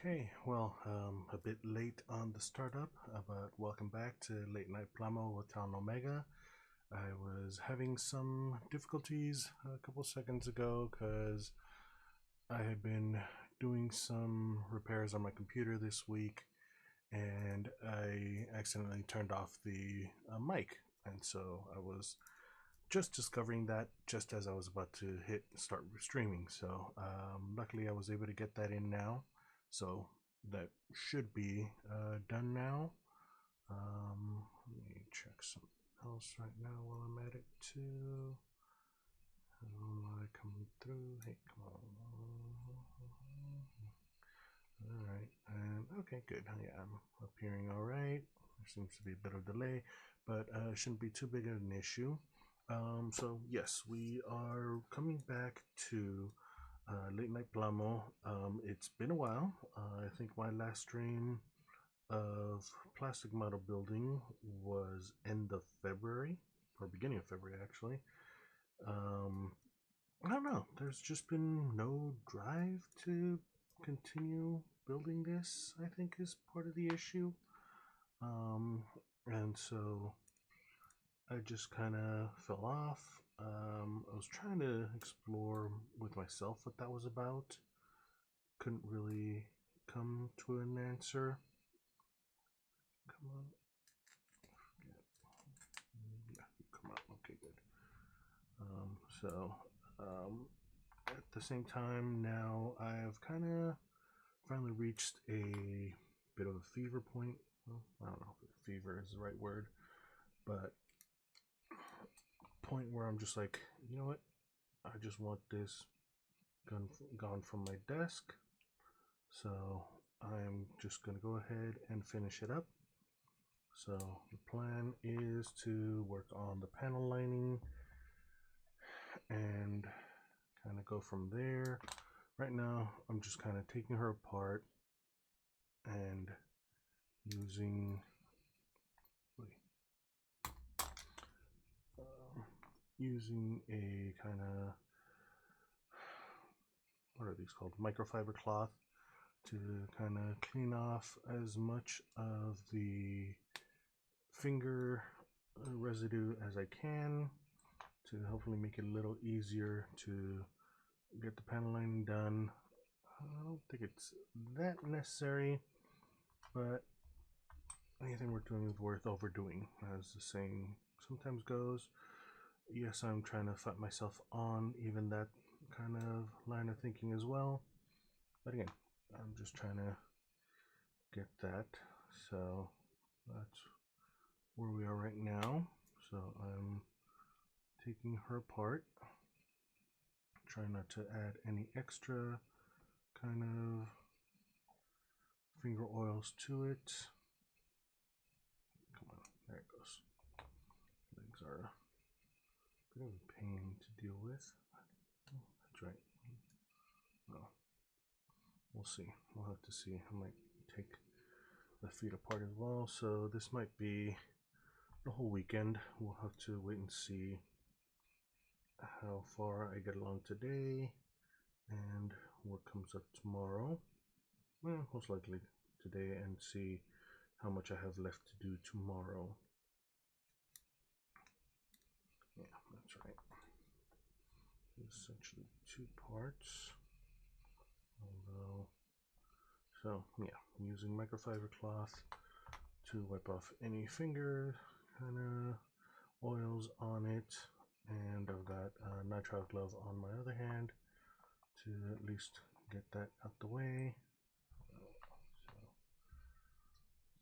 Okay, well, a bit late on the startup, but welcome back to Late Night Plamo with Town Omega. I was having some difficulties a couple seconds ago because I had been doing some repairs on my computer this week and I accidentally turned off the mic, and so I was just discovering that just as I was about to hit start streaming. So luckily I was able to get that in now. So that should be done now. Let me check something else right now while I'm at it too. Coming through. Hey, come on. Alright, and okay, good. Yeah, I'm appearing alright. There seems to be a bit of delay, but shouldn't be too big of an issue. So yes, we are coming back to Late Night Plamo. It's been a while. I think my last stream of plastic model building was end of February, or beginning of February actually. I don't know, there's just been no drive to continue building this, I think, is part of the issue. And so I just kind of fell off. I was trying to explore with myself what that was about. Couldn't really come to an answer. Come on. Yeah, you come out. Okay, good. At the same time, now I've kind of finally reached a bit of a fever point. Well, I don't know if fever is the right word, but point where I'm just like, you know what? I just want this gone from my desk. So I'm just going to go ahead and finish it up. So the plan is to work on the panel lining and kind of go from there. Right now, I'm just kind of taking her apart and using a kind of, what are these called, microfiber cloth, to kind of clean off as much of the finger residue as I can to hopefully make it a little easier to get the panel lining done. I don't think it's that necessary, but anything we're doing is worth overdoing, as the saying sometimes goes. Yes, I'm trying to fight myself on even that kind of line of thinking as well, but again, I'm just trying to get that. So that's where we are right now. So I'm taking her apart, trying not to add any extra kind of finger oils to it. Come on, there it goes. Legs are a bit of a pain to deal with. Oh, that's right. Well, we'll see. We'll have to see. I might take the feet apart as well. So this might be the whole weekend. We'll have to wait and see how far I get along today and what comes up tomorrow. Well, most likely today, and see how much I have left to do tomorrow. Yeah, that's right. Essentially 2 parts. Although, so yeah, I'm using microfiber cloth to wipe off any finger kind of oils on it, and I've got a nitrile glove on my other hand to at least get that out the way.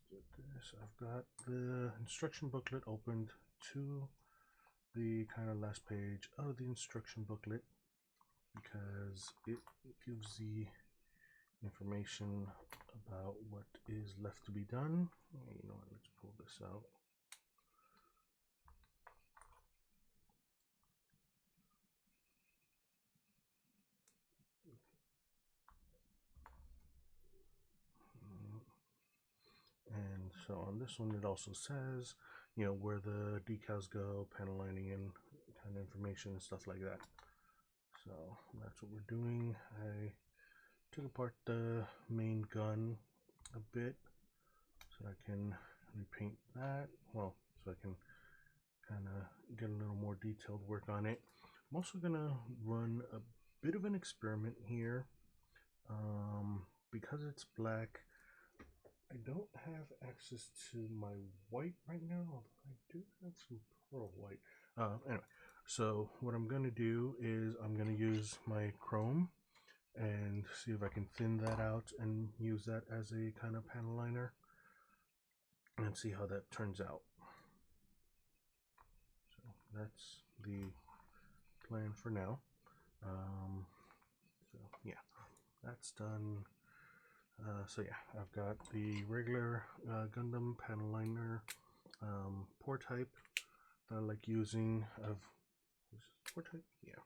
So let's do this. I've got the instruction booklet opened to the kind of last page of the instruction booklet because it gives the information about what is left to be done. You know what, let's pull this out. And so on this one, it also says, you know, where the decals go, panel lining, and kind of information and stuff like that. So that's what we're doing. I took apart the main gun a bit so I can repaint that. Well, so I can kind of get a little more detailed work on it. I'm also gonna run a bit of an experiment here. Because it's black, I don't have access to my white right now, although I do have some pearl white. Anyway, so what I'm going to do is I'm going to use my chrome and see if I can thin that out and use that as a kind of panel liner and see how that turns out. So that's the plan for now. So yeah, that's done. So yeah, I've got the regular Gundam panel liner pour type that I like using. Pour type, yeah,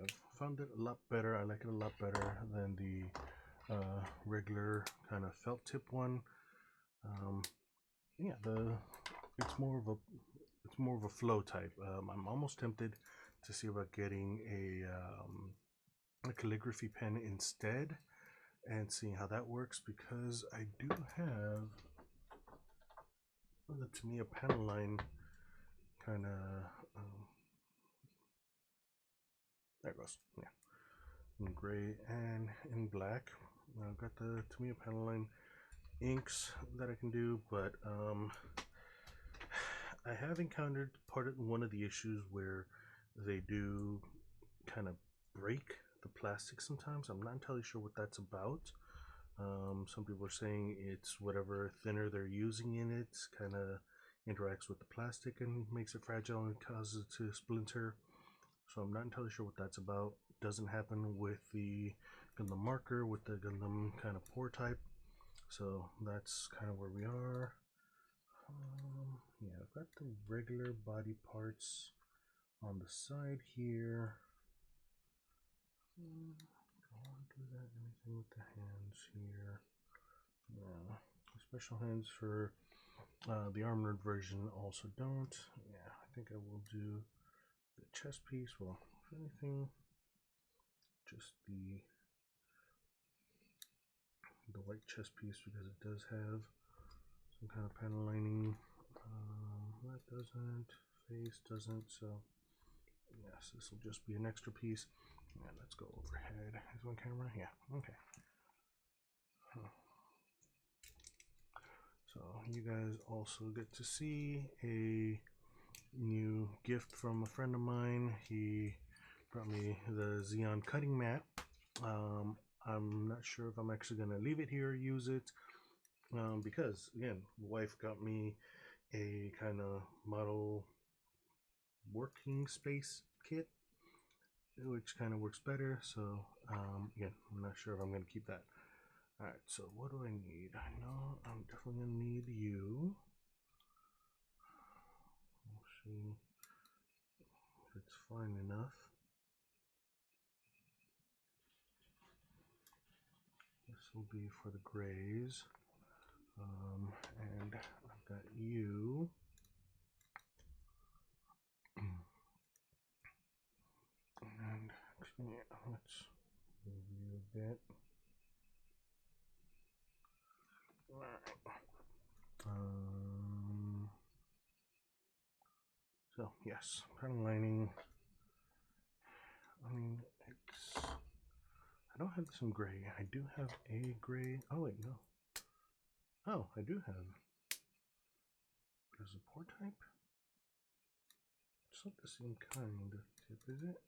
I've found it a lot better. I like it a lot better than the regular kind of felt tip one. Yeah, it's more of a flow type. I'm almost tempted to see about getting a calligraphy pen instead and seeing how that works, because I do have the Tamiya panel line kind of there it goes, yeah, in gray and in black. I've got the Tamiya panel line inks that I can do, but I have encountered one of the issues where they do kind of break the plastic sometimes. I'm not entirely sure what that's about. Some people are saying it's whatever thinner they're using in it kind of interacts with the plastic and makes it fragile and causes it to splinter. So I'm not entirely sure what that's about. It doesn't happen with the Gundam marker, with the Gundam kind of pour type. So that's kind of where we are. Yeah, I've got the regular body parts on the side here. I don't want to do that anything with the hands here. Yeah, special hands for the armored version also don't. Yeah, I think I will do the chest piece. Well, if anything, just the white chest piece, because it does have some kind of panel lining. That doesn't, face doesn't, so yes, this will just be an extra piece. And let's go overhead. Is one camera? Yeah, okay. So you guys also get to see a new gift from a friend of mine. He brought me the Xeon cutting mat. I'm not sure if I'm actually going to leave it here or use it, because again, the wife got me a kind of model working space kit, which kind of works better. So again, I'm not sure if I'm going to keep that. Alright, so what do I need? I know I'm definitely going to need you. We'll see if it's fine enough. This will be for the grays. And I've got you. And yeah, let's move you a bit. Alright. So yes, panel lining. I mean, I don't have some gray. I do have a gray. Oh wait, no. Oh, I do have. There's a pour type. It's not the same kind of tip, is it?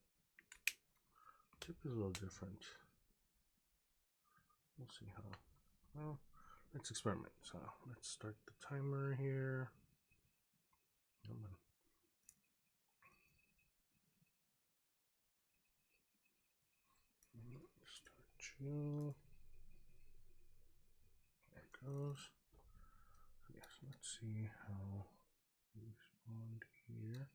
Tip is a little different. We'll see how. Well, let's experiment. So let's start the timer here. Come on. Start you. There it goes. So yes, let's see how we respond here.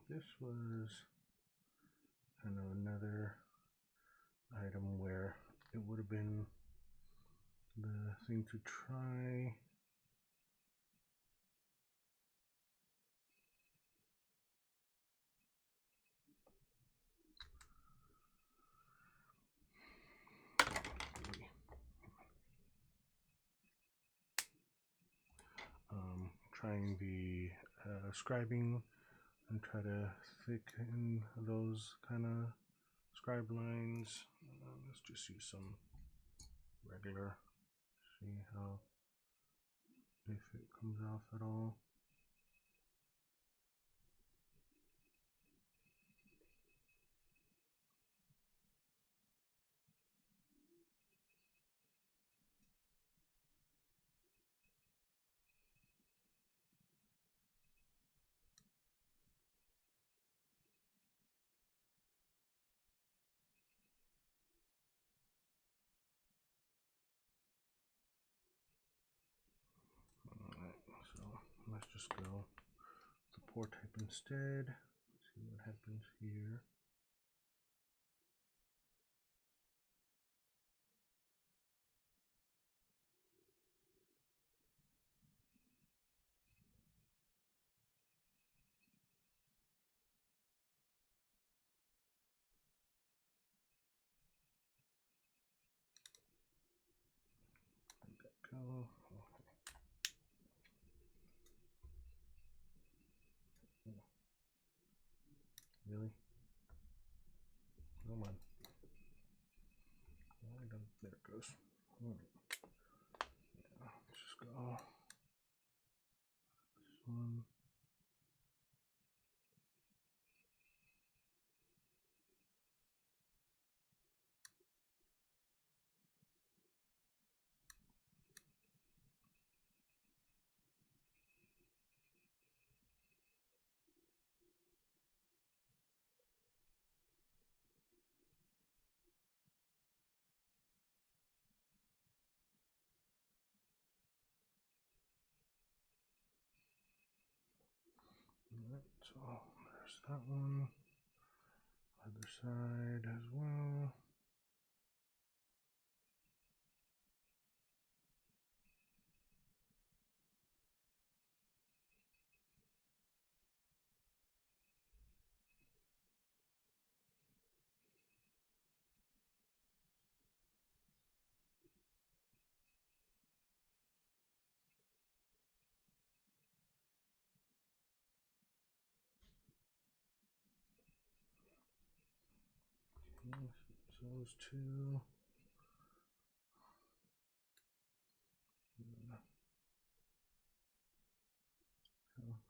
this was kind of another item where it would have been the thing to try. Trying the scribing and try to thicken those kind of scribe lines. Let's just use some regular, see how, if it comes off at all. Alright, so let's just go the pour type instead. Let's see what happens here. Go. Really? Come on. There it goes. Yeah, let's just go. This one. Alright, so there's that one. Other side as well. So those two.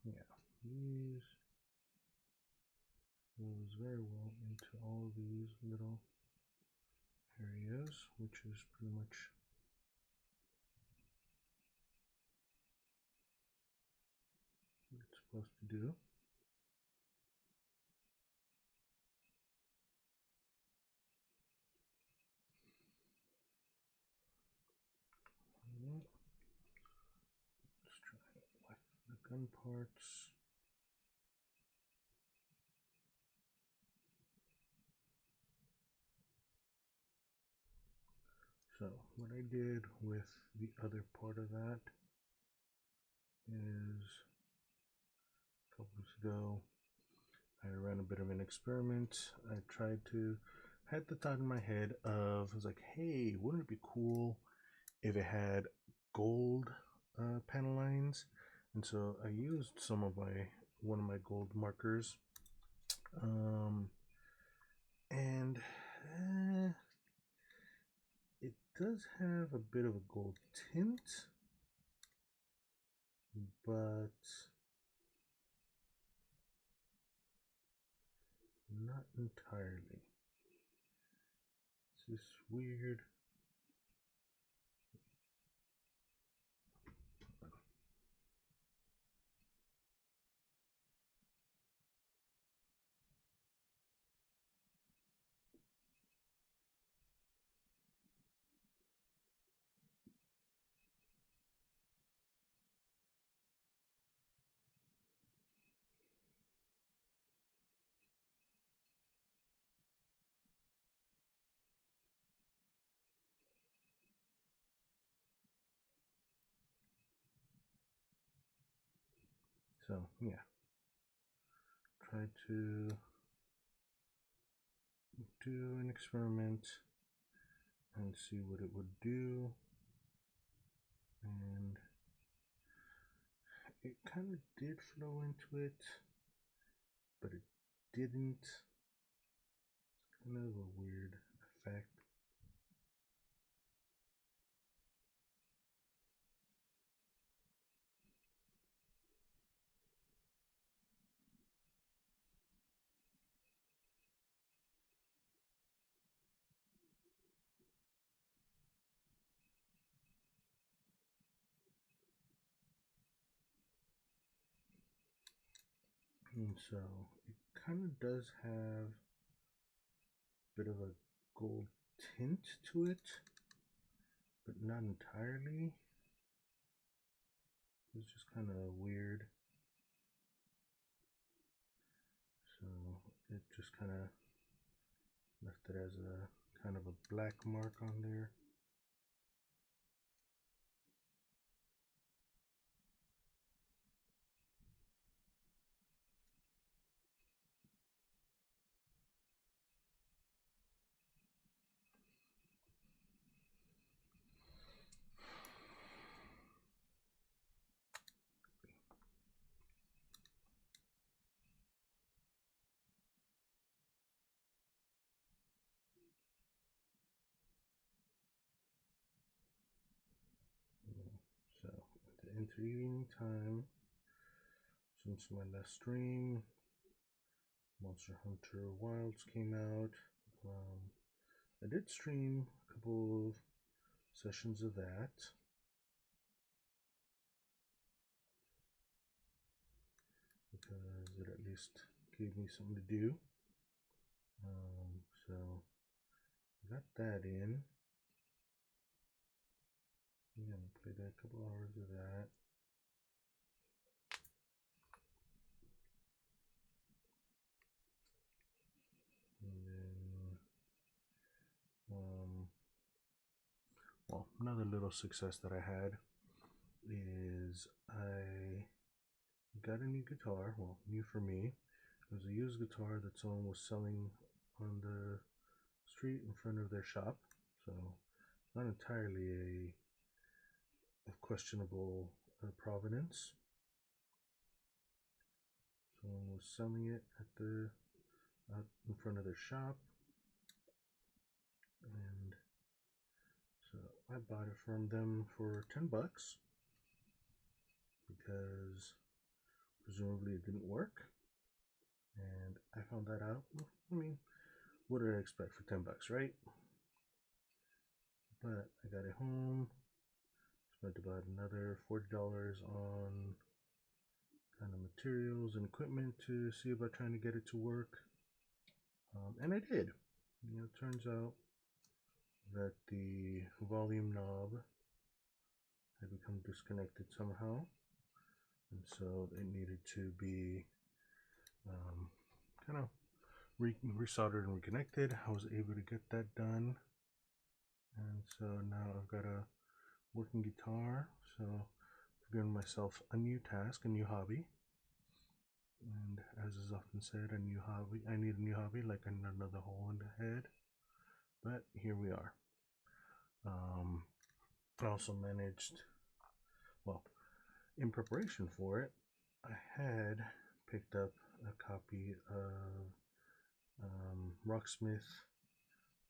Yeah, these goes very well into all these little areas, which is pretty much what it's supposed to do. Let's try it with the gun parts. So what I did with the other part of that is a couple weeks ago I ran a bit of an experiment. I tried to, had the thought in my head of, I was like, hey, wouldn't it be cool if it had gold panel lines? And so I used one of my gold markers, and it does have a bit of a gold tint, but not entirely. It's this weird. So yeah, try to do an experiment and see what it would do. And it kind of did flow into it, but it didn't. It's kind of a weird effect. And so it kind of does have a bit of a gold tint to it, but not entirely. It's just kind of weird. So it just kind of left it as a kind of a black mark on there. So at the intervening time, since my last stream, Monster Hunter Wilds came out. I did stream a couple of sessions of that. Because it at least gave me something to do. So I got that in. Yeah, I played a couple hours of that. And then, well, another little success that I had is I got a new guitar. Well, new for me. It was a used guitar that someone was selling on the street in front of their shop. So not entirely of questionable provenance. Someone was selling it at out in front of their shop, and so I bought it from them for $10 because presumably it didn't work, and I found that out. I mean, what did I expect for $10, right? But I got it home, spent about another $40 on kind of materials and equipment to see about trying to get it to work, and I did. You know, it turns out that the volume knob had become disconnected somehow, and so it needed to be kind of resoldered and reconnected. I was able to get that done, and so now I've got a working guitar. So I've given myself a new task, a new hobby, and as is often said, a new hobby. I need a new hobby, like another hole in the head. But here we are. I also managed, well, in preparation for it, I had picked up a copy of Rocksmith,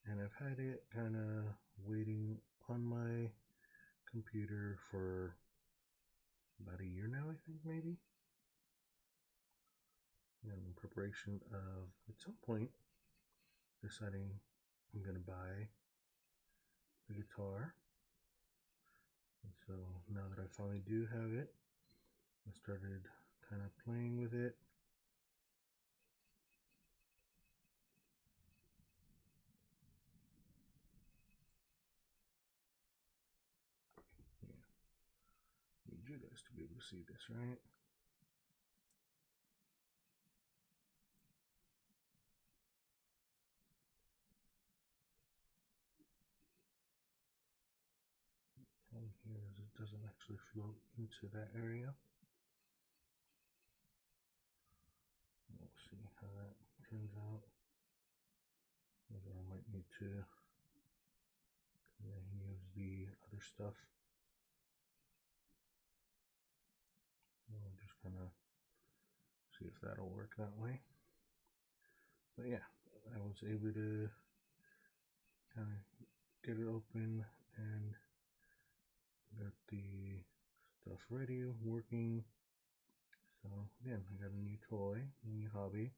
and I've had it kind of waiting on my computer for about a year now, I think, maybe. And in preparation of at some point deciding I'm gonna buy the guitar. And so now that I finally do have it, I started kind of playing with it. Yeah. Need you guys to be able to see this, right? Problem here is it doesn't actually flow into that area. to use the other stuff. We'll just kind of see if that'll work that way. But yeah, I was able to kind of get it open and got the stuff ready, working. So again, I got a new toy, a new hobby.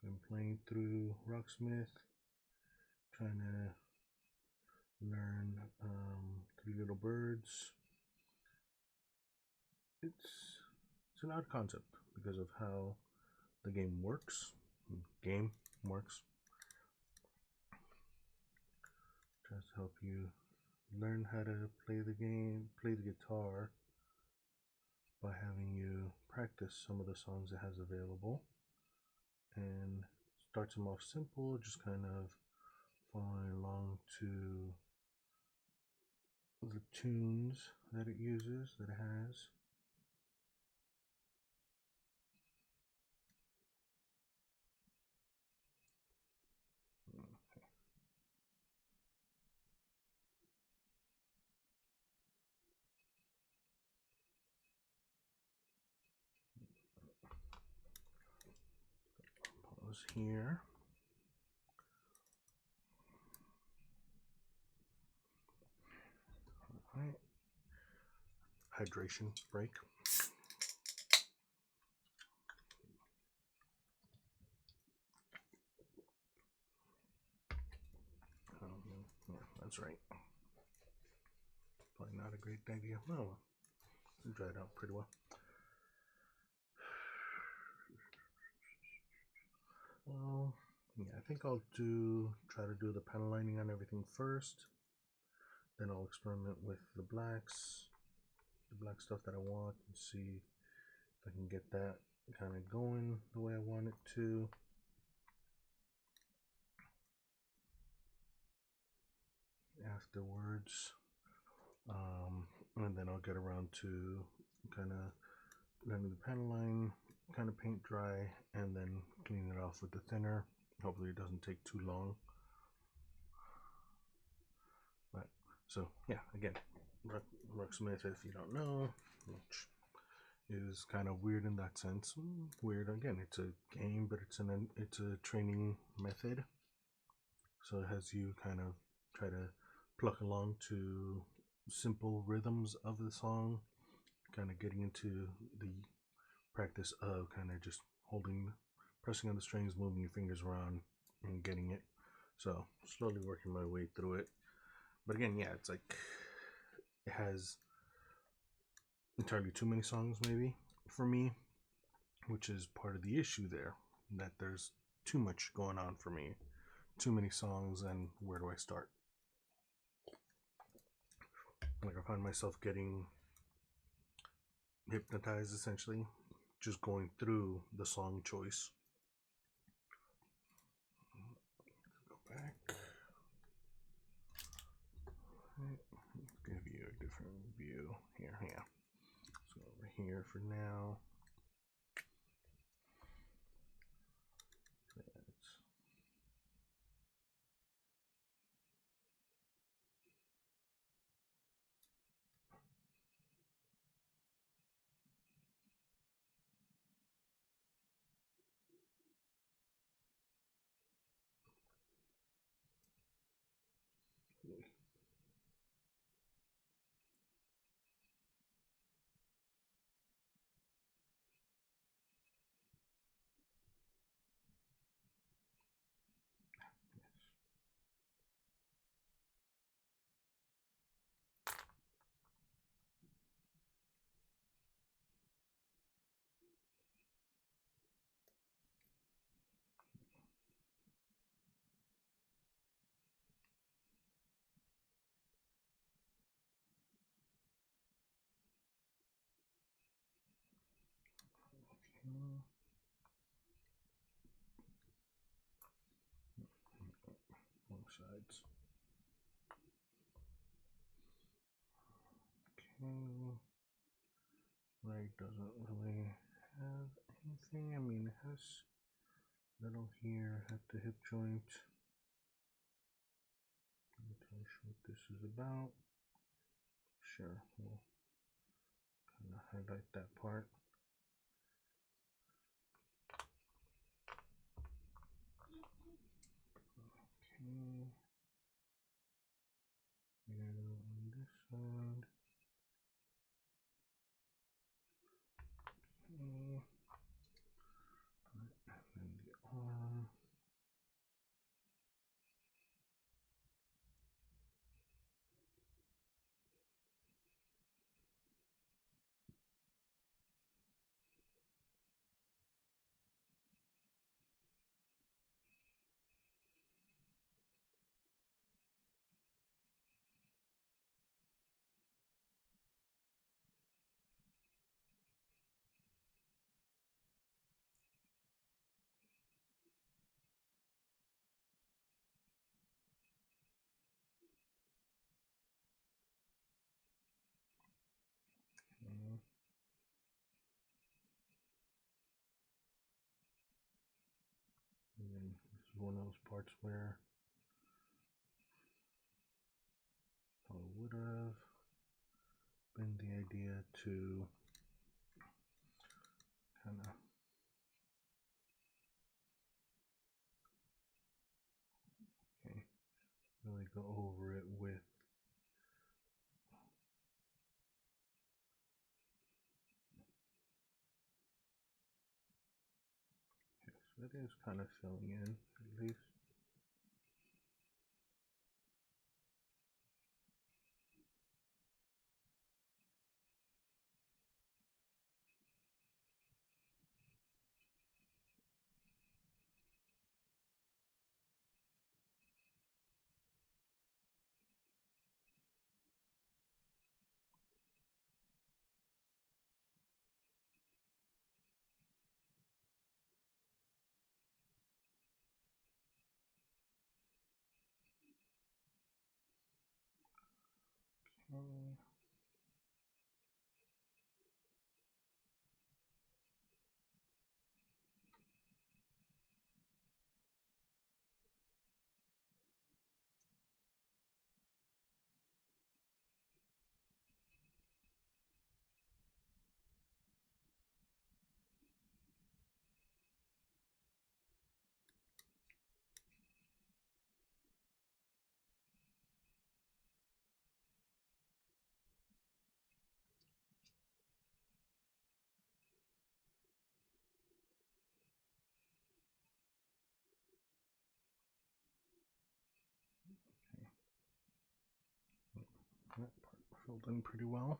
Been playing through Rocksmith, trying to learn Three Little Birds. It's an odd concept because of how the game works. Tries to help you learn how to play the game, play the guitar, by having you practice some of the songs it has available, and starts them off simple, just kind of following along to the tunes that it uses, that it has. Pause here. All right. Hydration break. Yeah, that's right. Probably not a great idea. Oh, it dried out pretty well. Well, yeah, I think I'll try to do the panel lining on everything first. Then I'll experiment with the black stuff that I want, and see if I can get that kind of going the way I want it to. Afterwards, and then I'll get around to kind of letting the panel line kind of paint dry, and then clean it off with the thinner. Hopefully it doesn't take too long. But so yeah, again, Rocksmith, if you don't know, which is kind of weird in that sense. Weird again, it's a game, but it's a training method. So it has you kind of try to pluck along to simple rhythms of the song, kind of getting into the practice of kind of just pressing on the strings, moving your fingers around, and getting it. So slowly working my way through it. But again, yeah, it's like it has entirely too many songs maybe for me, which is part of the issue there, that there's too much going on for me, too many songs, and where do I start? Like, I find myself getting hypnotized, essentially, just going through the song choice. Go back. Right. Let's give you a different view here. Yeah. So over here for now. Both sides. Okay. Right doesn't really have anything. I mean, it has little here at the hip joint. this is about. Sure, we'll kind of highlight that part. Okay. Here on this side. Okay. And then the arm. Okay. And then this is one of those parts where it would have been the idea to kind of really go over it with so it is kind of filling in at least. Okay. That part filled in pretty well.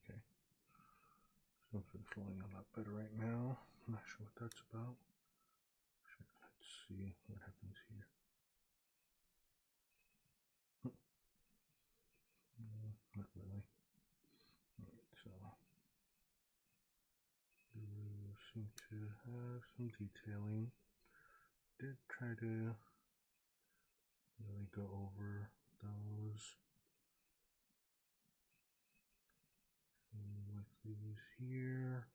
Okay. So it's flowing a lot better right now. I'm not sure what that's about. Let's see what happens here. Not really. Alright, so you seem to have some detailing. Did try to really go over those with these here.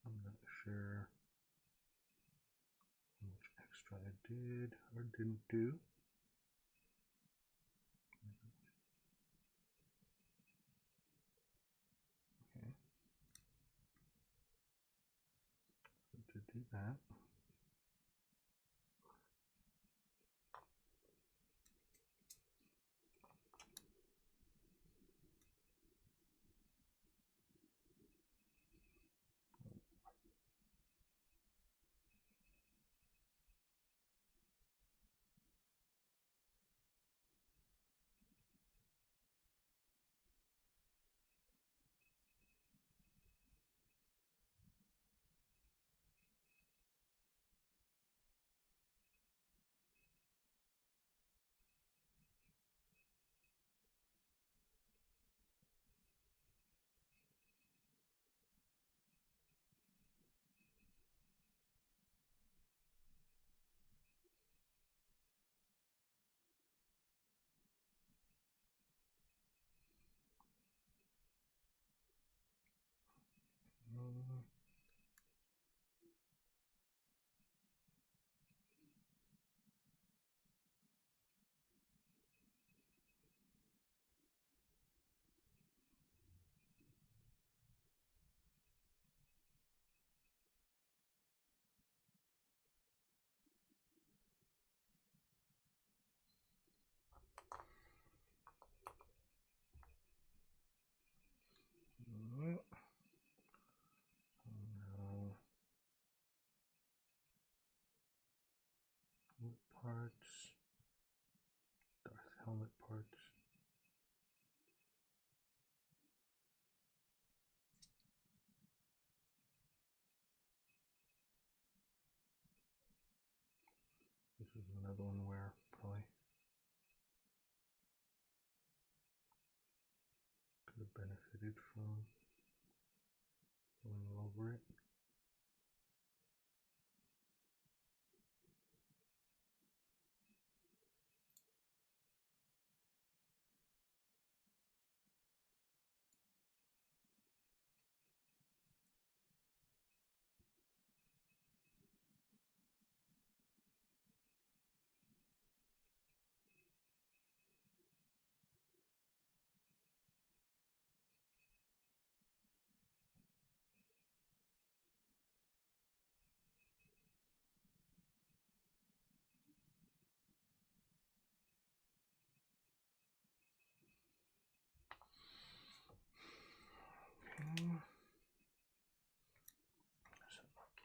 I'm not sure how much extra I did or didn't do. Okay, so to do that, parts, Darth helmet parts. This is another one where probably could have benefited from going over it.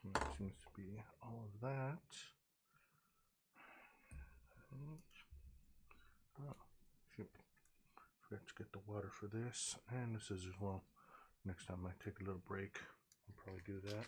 So that seems to be all of that. Oh, shoot. Forgot to get the water for this and the scissors. Well, next time I take a little break, I'll probably do that.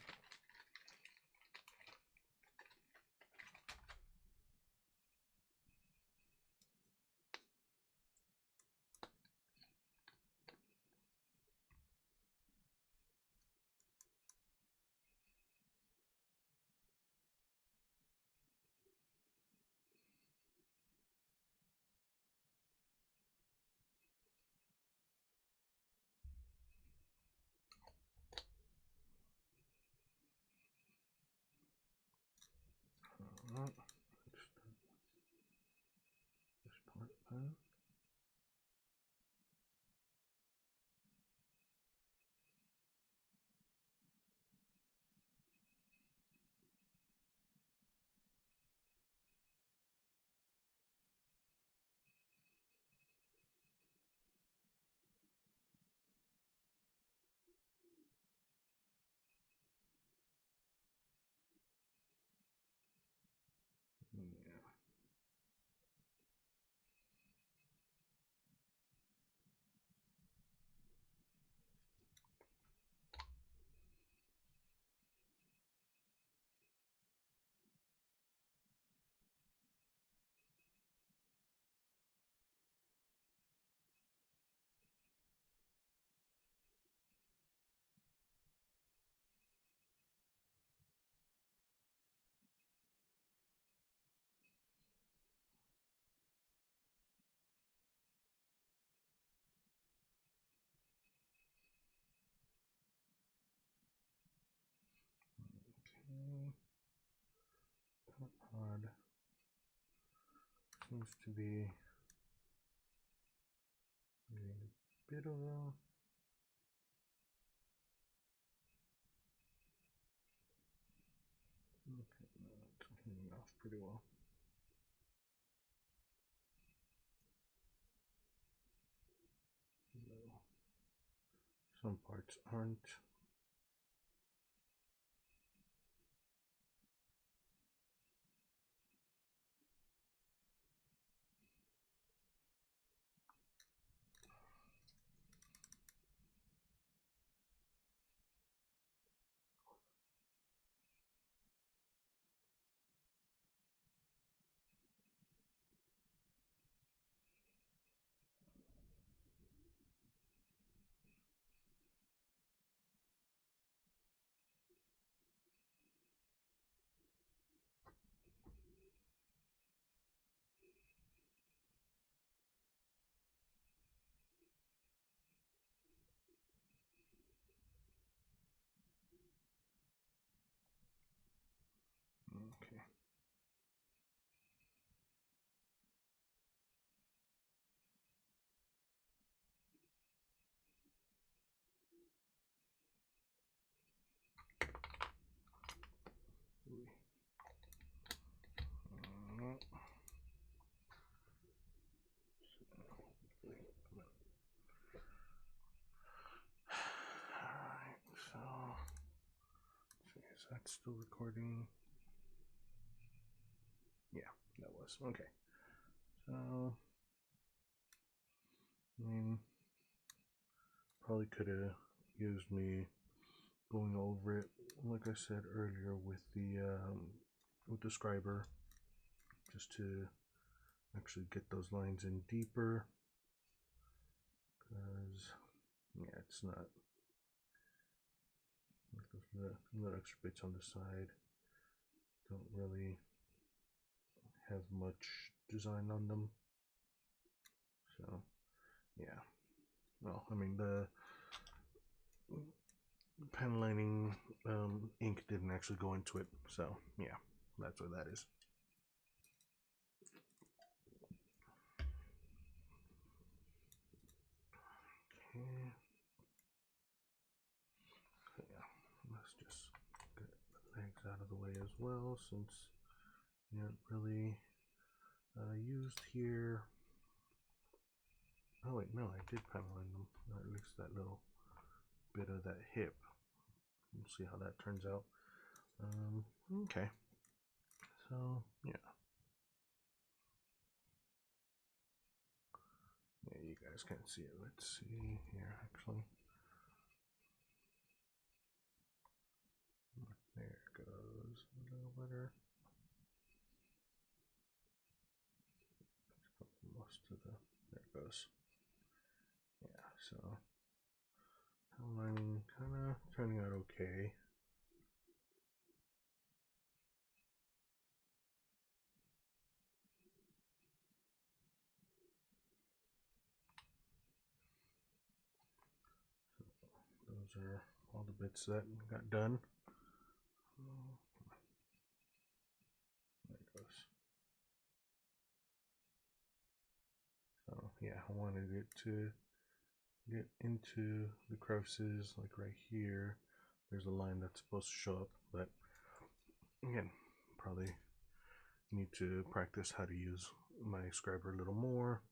This part then. Yeah. Pod seems to be getting a bit of a okay, no, it's cleaning off pretty well. No. Some parts aren't. Okay. Alright, so let's see, is that still recording? Yeah, that was. was. Okay. So, I mean, probably could have used me going over it, like I said earlier, with the scriber, just to actually get those lines in deeper. Because, yeah, it's not. The little extra bits on the side don't really have much design on them. So, yeah. Well, I mean, the pen lining ink didn't actually go into it, so yeah, that's what that is. Okay. So yeah, let's just get the legs out of the way as well, since they aren't really used here. Oh wait, no, I did pen line them, or at least that little bit of that hip. We'll see how that turns out. Okay, so yeah. Yeah, you guys can't see it. Let's see here, actually. There it goes, a little better. Most of the, there it goes. Yeah, so outlining kind of turning out okay. So those are all the bits that got done. There it goes. So yeah, I wanted it to get into the crevices, like right here. There's a line that's supposed to show up, but again, probably need to practice how to use my scriber a little more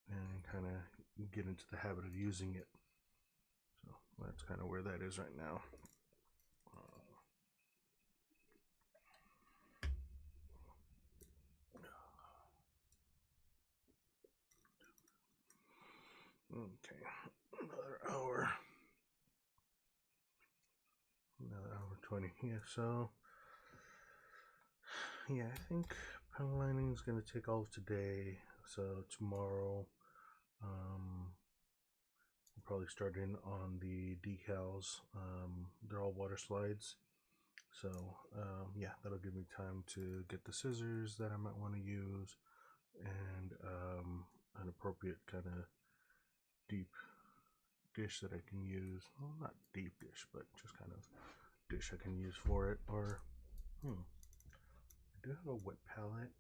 and kind of get into the habit of using it. So that's kind of where that is right now. Okay, another hour 20. Yeah, so yeah, I think pen lining is going to take all of today. So tomorrow, we'll probably start in on the decals. They're all water slides. So yeah, that'll give me time to get the scissors that I might want to use, and an appropriate kind of deep dish that I can use. Well, not deep dish, but just kind of dish I can use for it. Or I do have a wet palette.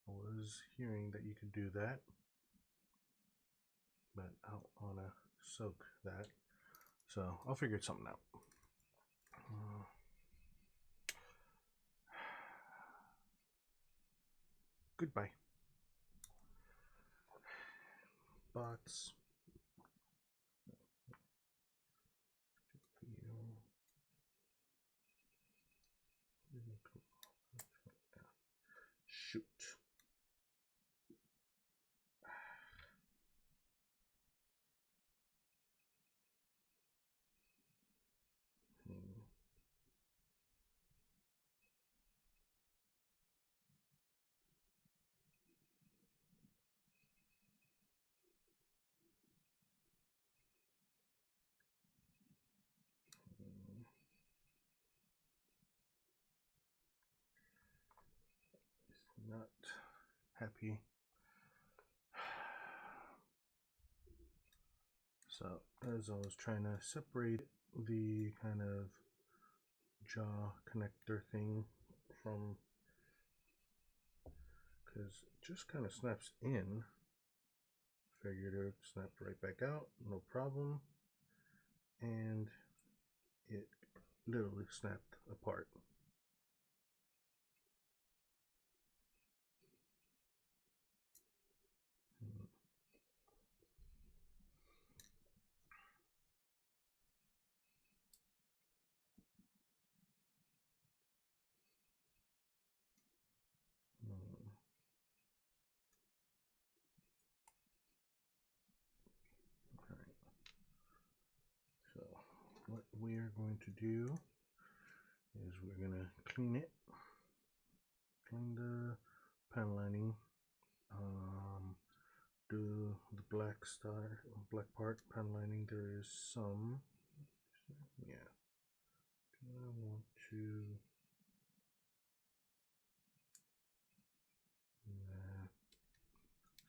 I was hearing that you could do that, but I don't want to soak that, so I'll figure something out. Goodbye, bots. Shoot. Not happy. So as I was trying to separate the kind of jaw connector thing from, because it just kind of snaps in, figured it would snap right back out, no problem, and it literally snapped apart. we are going to do is we're going to clean it, clean the panel lining, do the black part panel lining. There is some, yeah. I want to,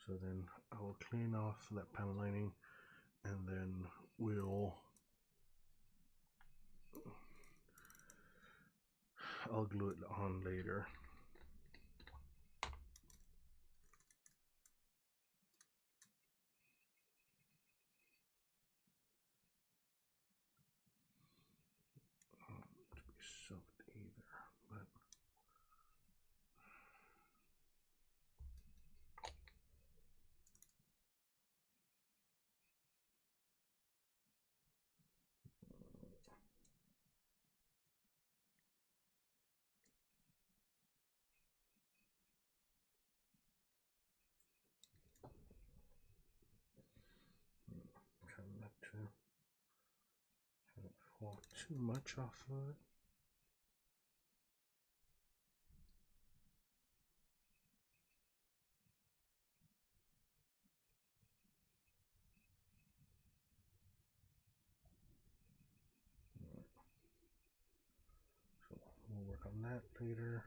so then I will clean off that panel lining, and then I'll glue it on later. To be soaked either, but try not to have it fall too much off of it. So we'll work on that later.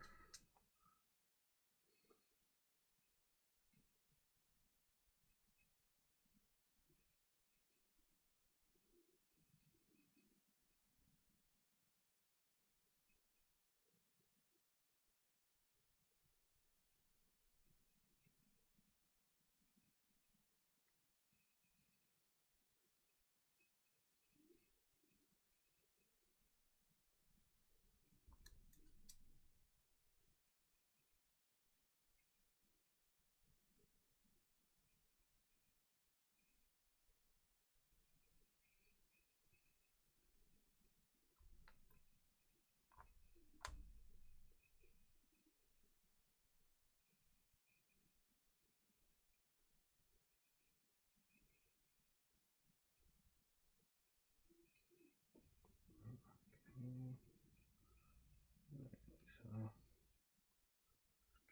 So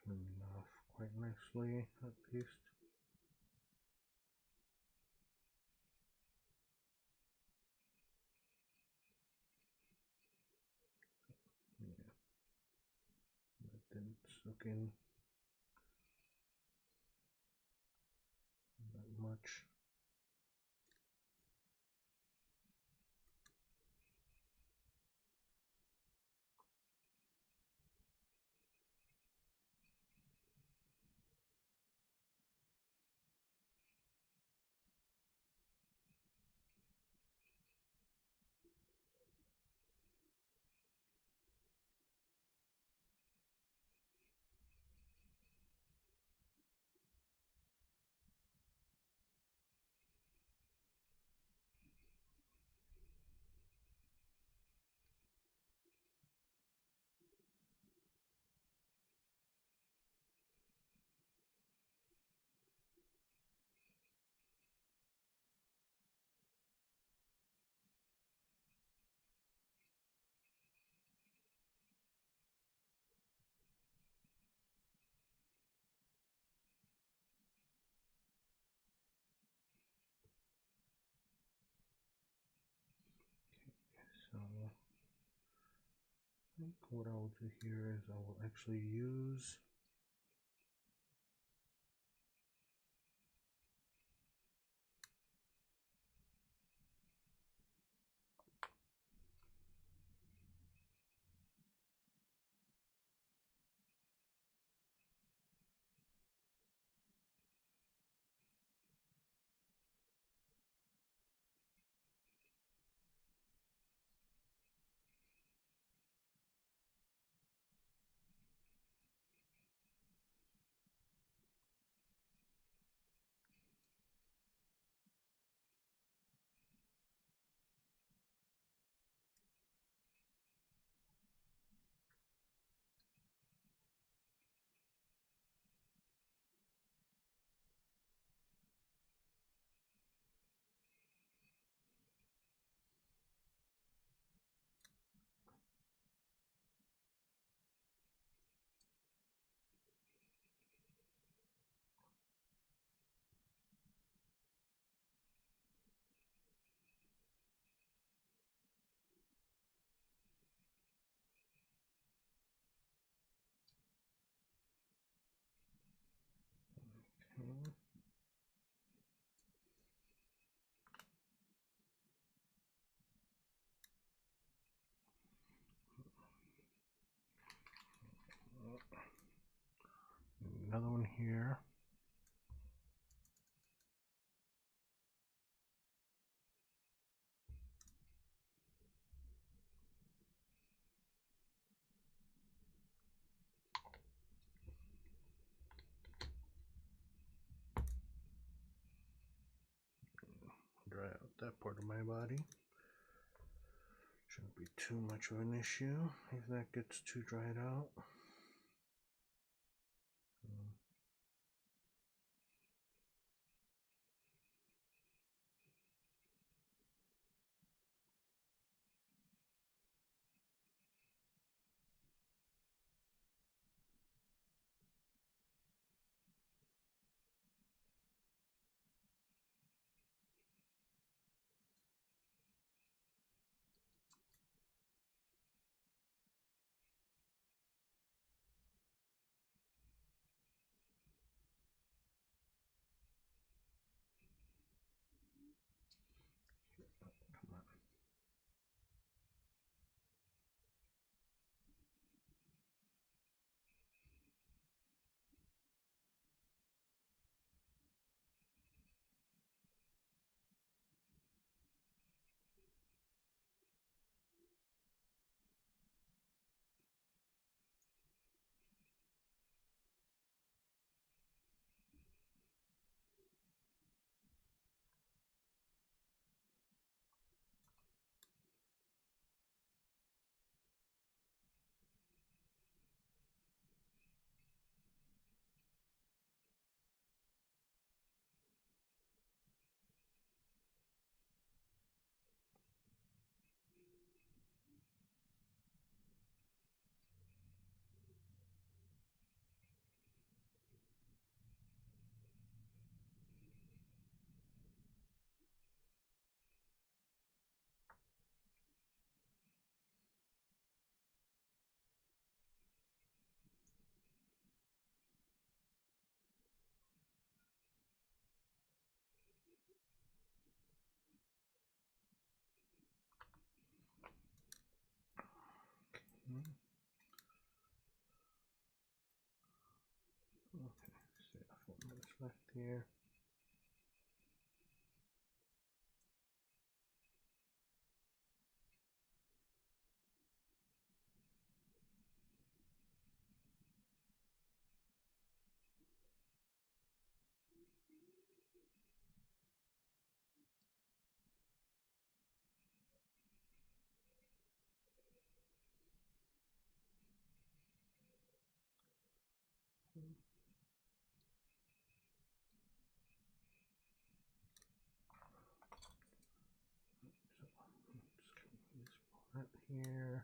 cleaning off quite nicely at least. Yeah, that didn't soak in that much. So I think what I'll do here is I will actually use Another one here. Dry out that part of my body. Shouldn't be too much of an issue if that gets too dried out. Come on. Okay, so 4 minutes left here. This part here.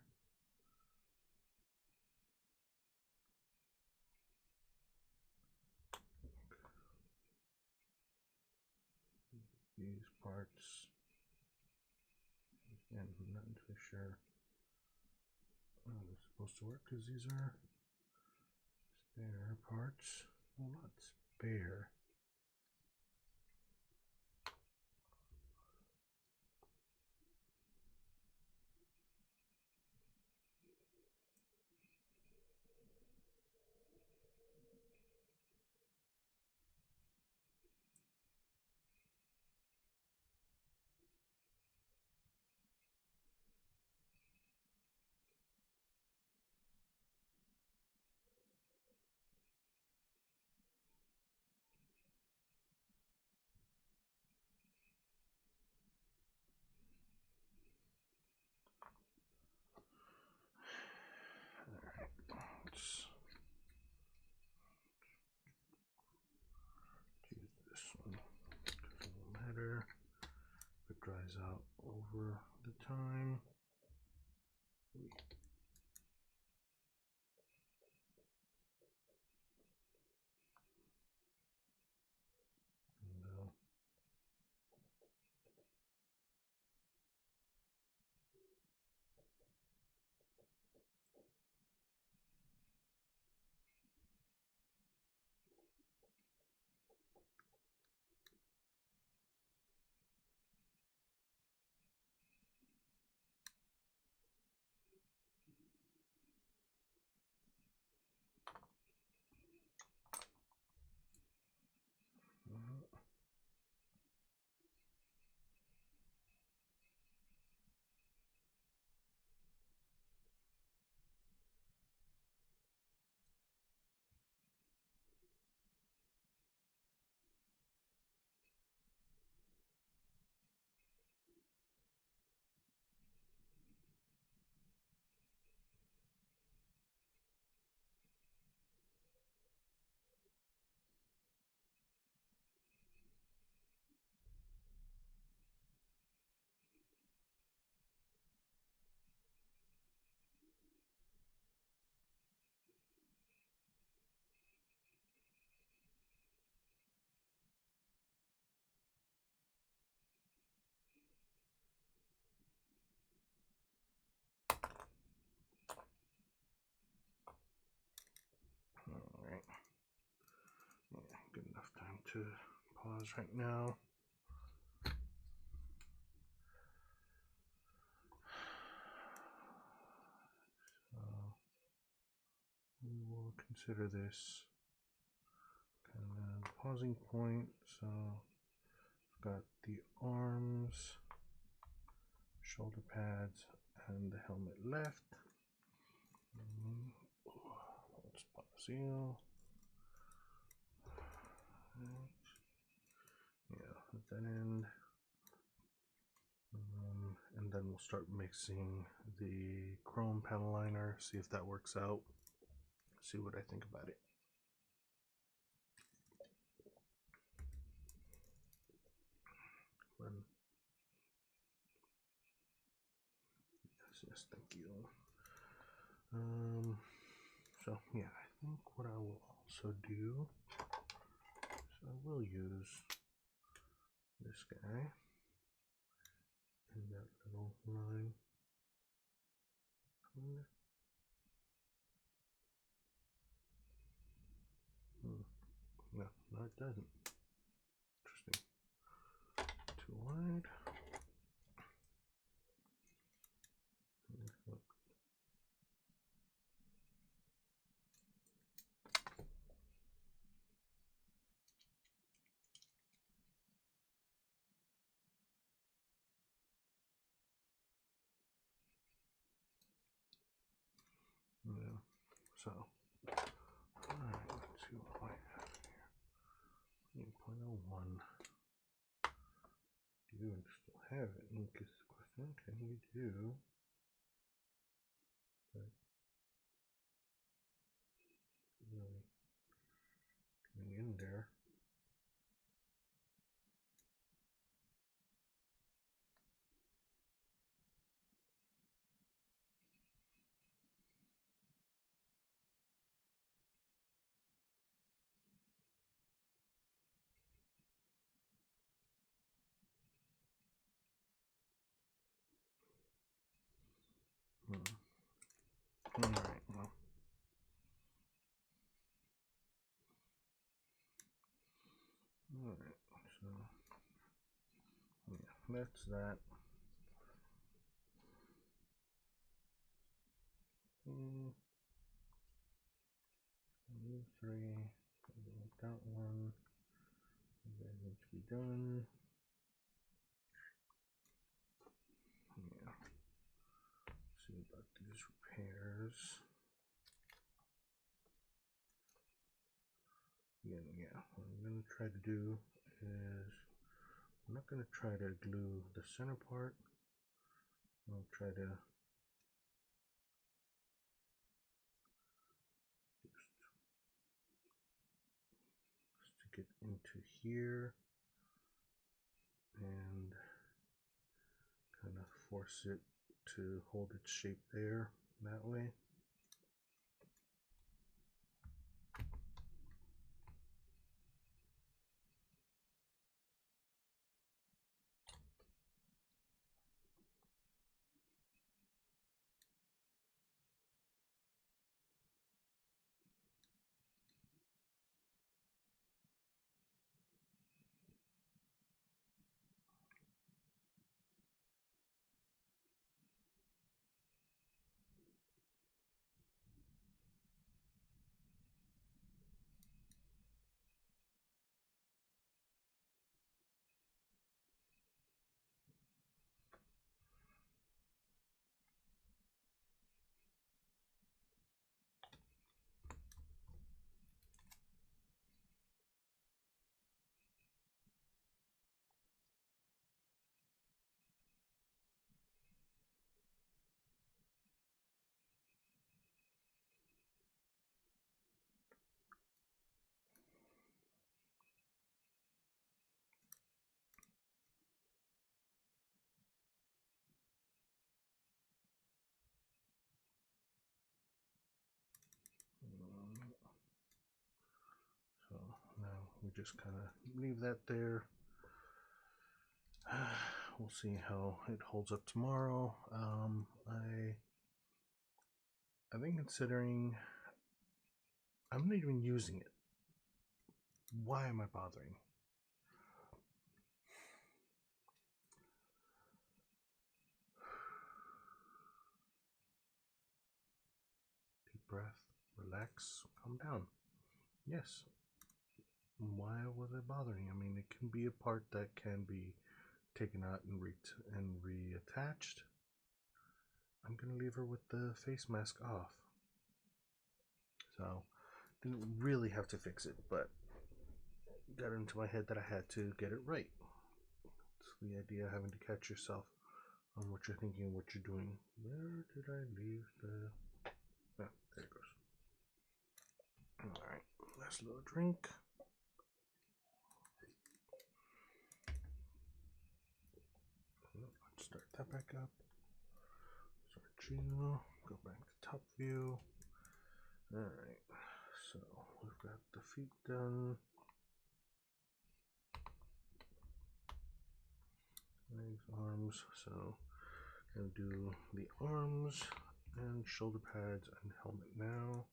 These parts, and I'm not too sure how they're supposed to work because these are spare parts. Well, not spare. Alright, let's use this one. Doesn't matter if it dries out over the time. No. to pause right now. So we will consider this kind of pausing point. So I've got the arms, shoulder pads, and the helmet left. Let's pause you. Yeah, at that end. And then we'll start mixing the chrome panel liner, see if that works out, see what I think about it. Yes, thank you. So yeah, I think what I will also do is I will use this guy in that little line. No, it doesn't. Interesting. Too wide. Yeah. So, alright, let's see what I have here. 8.01. Do you still have it? Lucas question. Can you do? But really getting in there. Alright, well. Alright, so yeah, that's that. Three, that one, that needs to be done. Yeah. See about these repairs. Again, yeah, what I'm going to try to do is I'm not going to try to glue the center part. I'll try to just stick it into here and kind of force it to hold its shape there that way. So now we just kind of leave that there. We'll see how it holds up tomorrow. I've been considering, I'm not even using it. Why am I bothering? breath, relax, calm down. Yes. Why was it bothering? I mean, it can be a part that can be taken out and reattached. I'm gonna leave her with the face mask off. So, didn't really have to fix it, but got it into my head that I had to get it right. It's the idea of having to catch yourself on what you're thinking and what you're doing. Where did I leave the... Oh, there it goes. Alright, last little drink. Let's start that back up. Start you. Go back to top view. Alright, so we've got the feet done. Legs, arms. So gonna do the arms and shoulder pads and helmet now.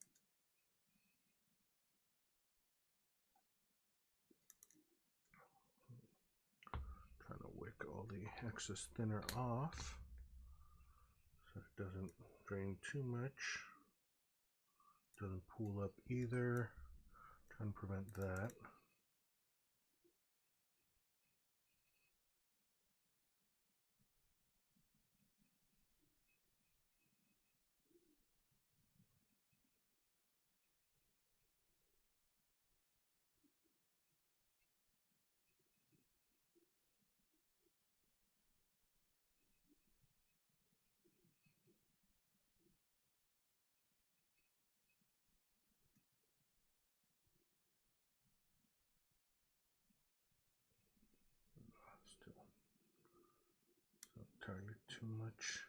Trying to wick all the excess thinner off so it doesn't drain too much. Doesn't pool up either. Trying to prevent that. Still not entirely too much.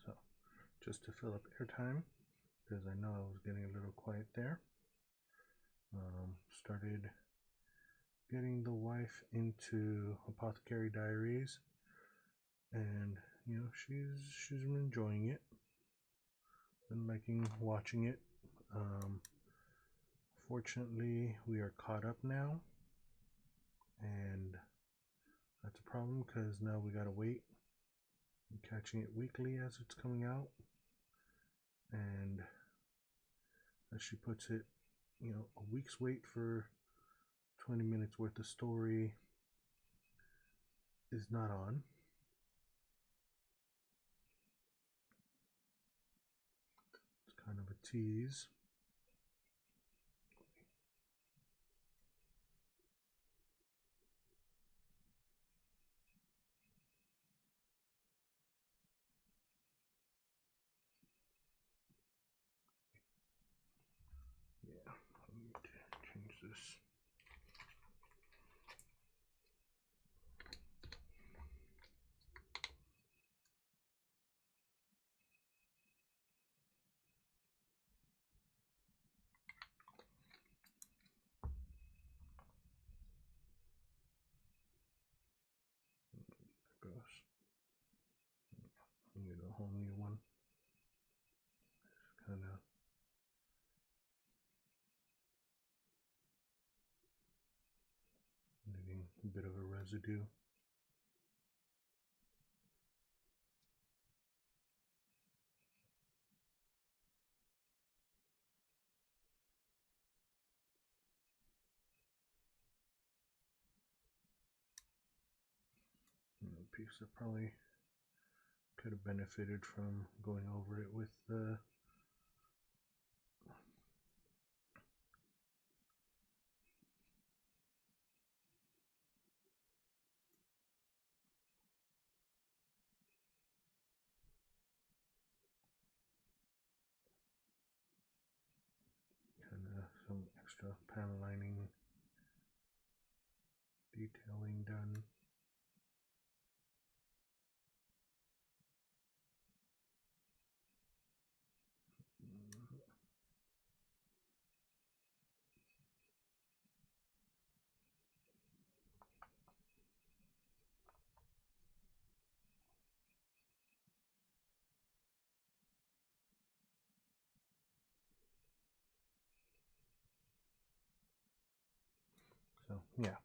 So just to fill up airtime, because I know I was getting a little quiet there. Started getting the wife into Apothecary Diaries, and you know she's been enjoying it, been liking watching it. Fortunately, we are caught up now, and that's a problem because now we gotta wait I'm catching it weekly as it's coming out, and as she puts it, you know, a week's wait for 20 minutes worth of story is not on. It's kind of a tease. Yeah, I need to change this. There goes. I need a whole new one. Kind of leaving a bit of a residue. A piece that probably could have benefited from going over it with the kind of some extra panel lining detailing done. So yeah,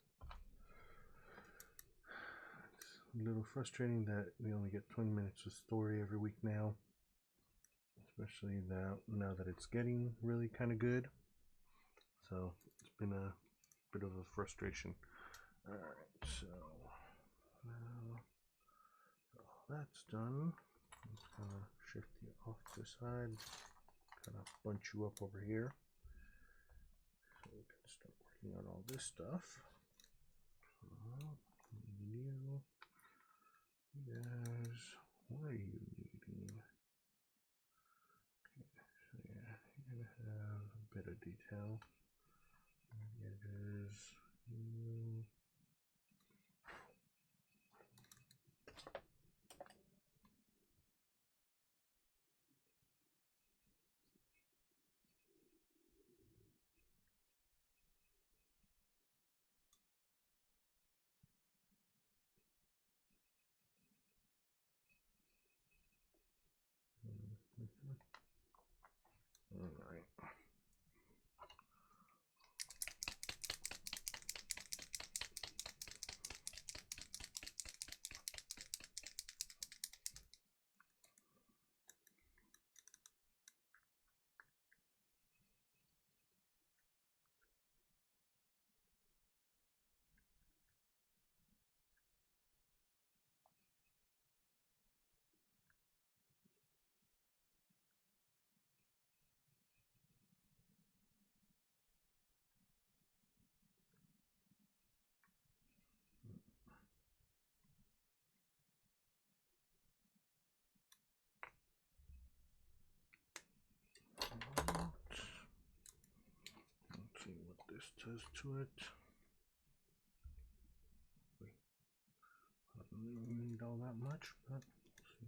it's a little frustrating that we only get 20 minutes of story every week now, especially now that it's getting really kind of good. So it's been a bit of a frustration. All right, so now all that's done. Let's kind of shift you off to the side, kind of bunch you up over here, so we can start working on all this stuff. You guys, what are you needing? Okay, so yeah, you're gonna have a bit of detail. Edges, you. All right. Let's see what this does to it. I don't need all that much, but let's see.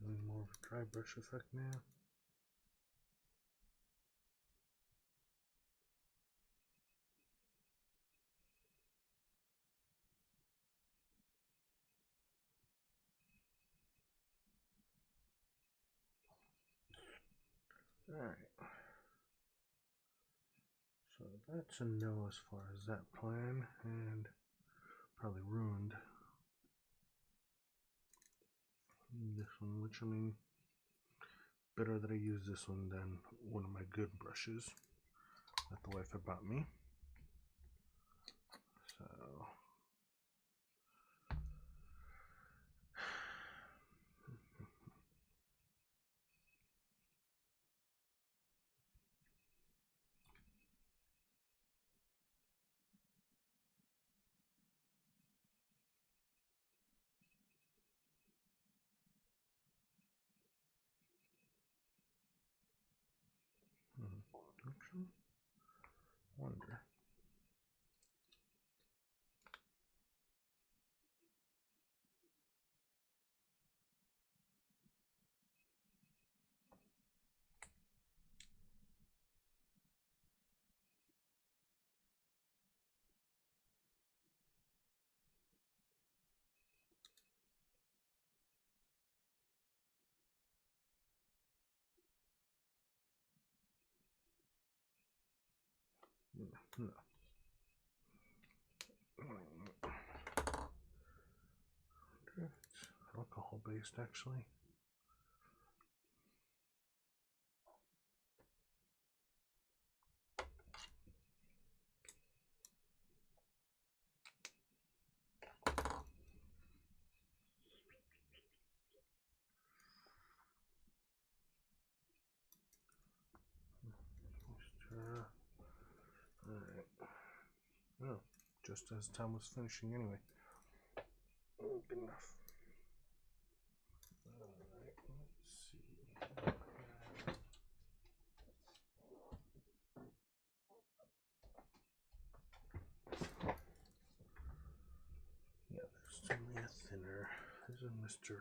Doing more of a dry brush effect now. Alright. So that's a no as far as that plan, and probably ruined this one, which I mean, better that I use this one than one of my good brushes that the wife had bought me. So actually, wonder. No. It's alcohol based, actually. Alright. Oh, just as time was finishing anyway. Good enough. Alright, let's see. Yeah, there's only a thinner. There's a Mr.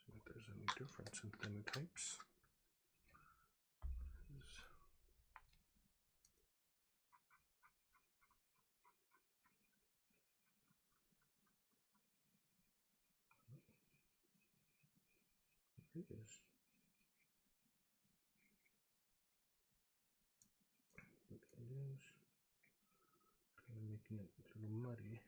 See if there's any difference in thinner types. It is. But it is kind of making it a little muddy.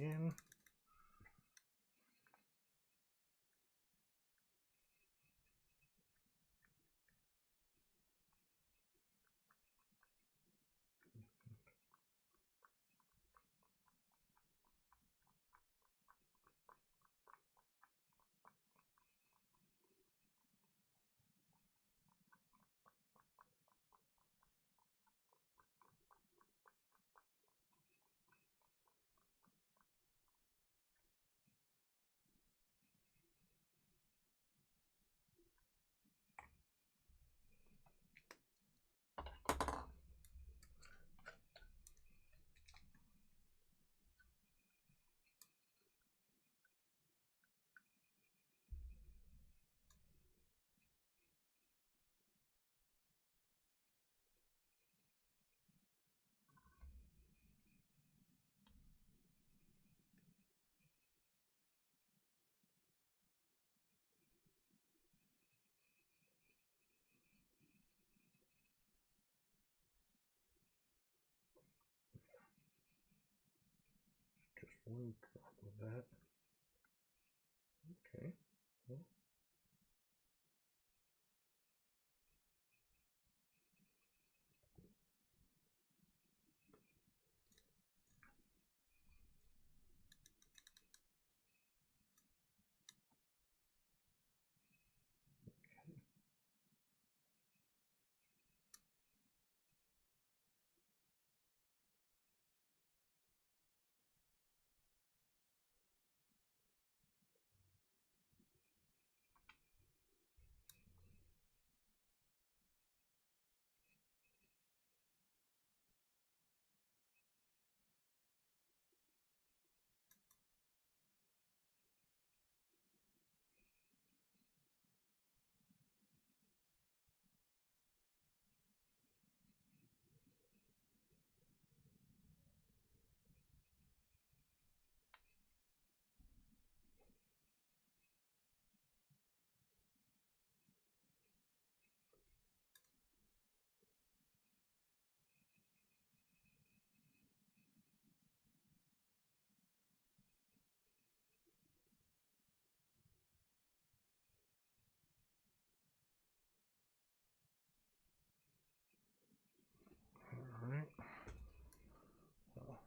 again. Just one drop of that. Okay. Well, all right. Well,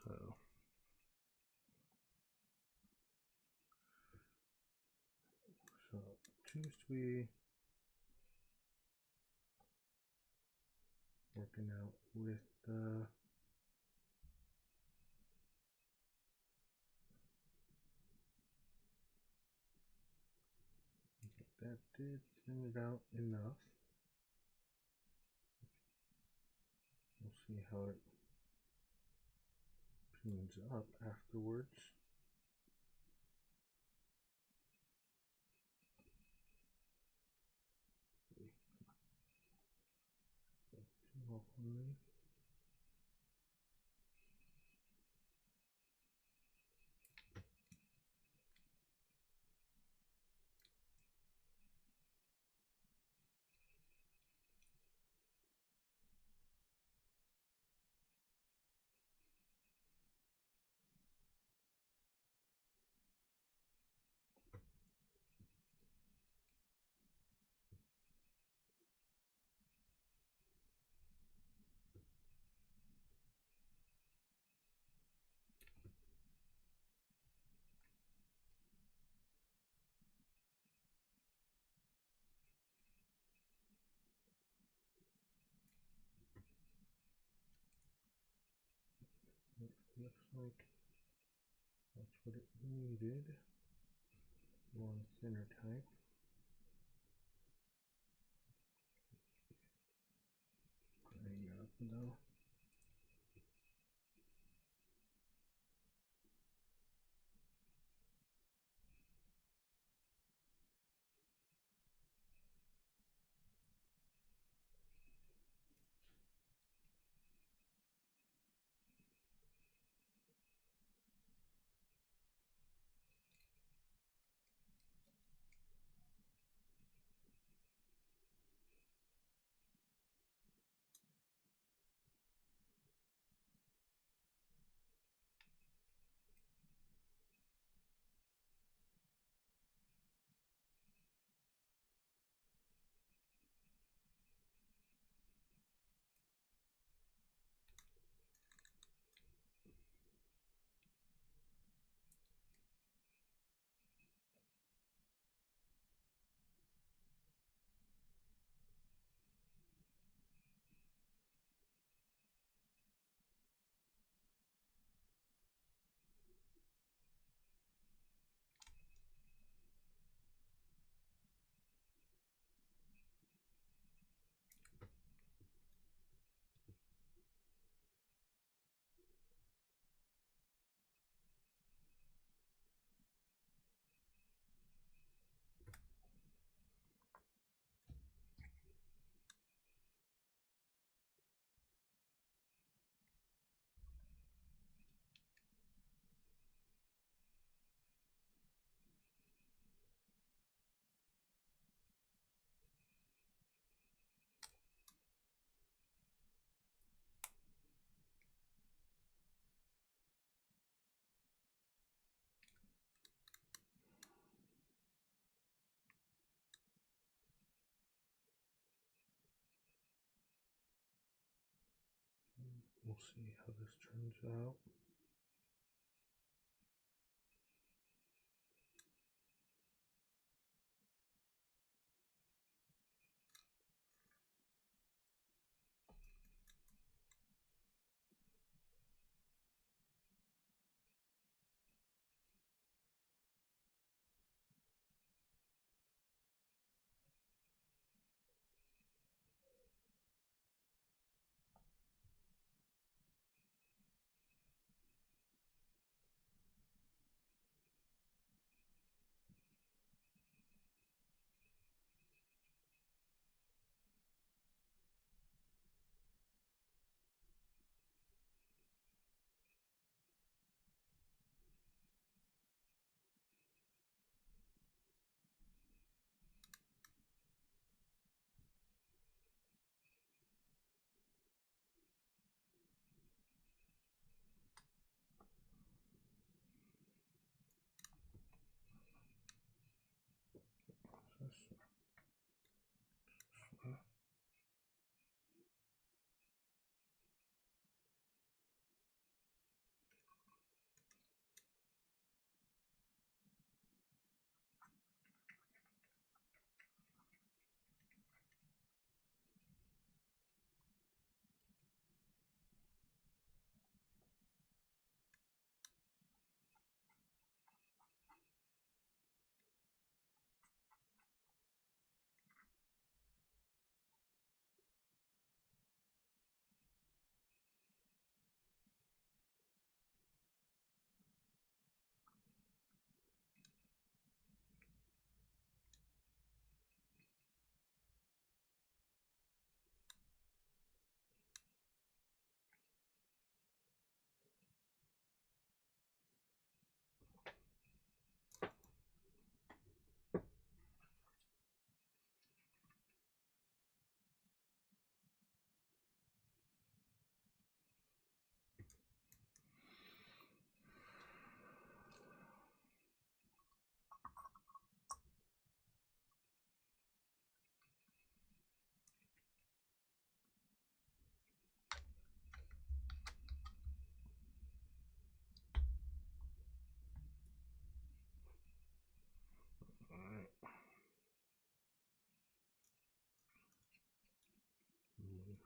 so seems to be working out with the that did thin it out enough. We'll see how it pins up afterwards. Looks like that's what it needed. More thinner type. Grind it up though. We'll see how this turns out.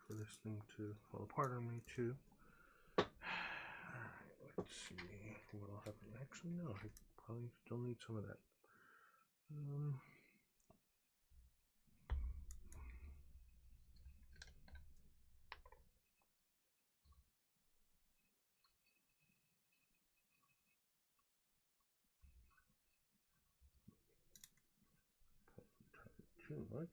For this thing to fall apart on me too. Alright, let's see what I'll have actually no, I probably still need some of that. Too much.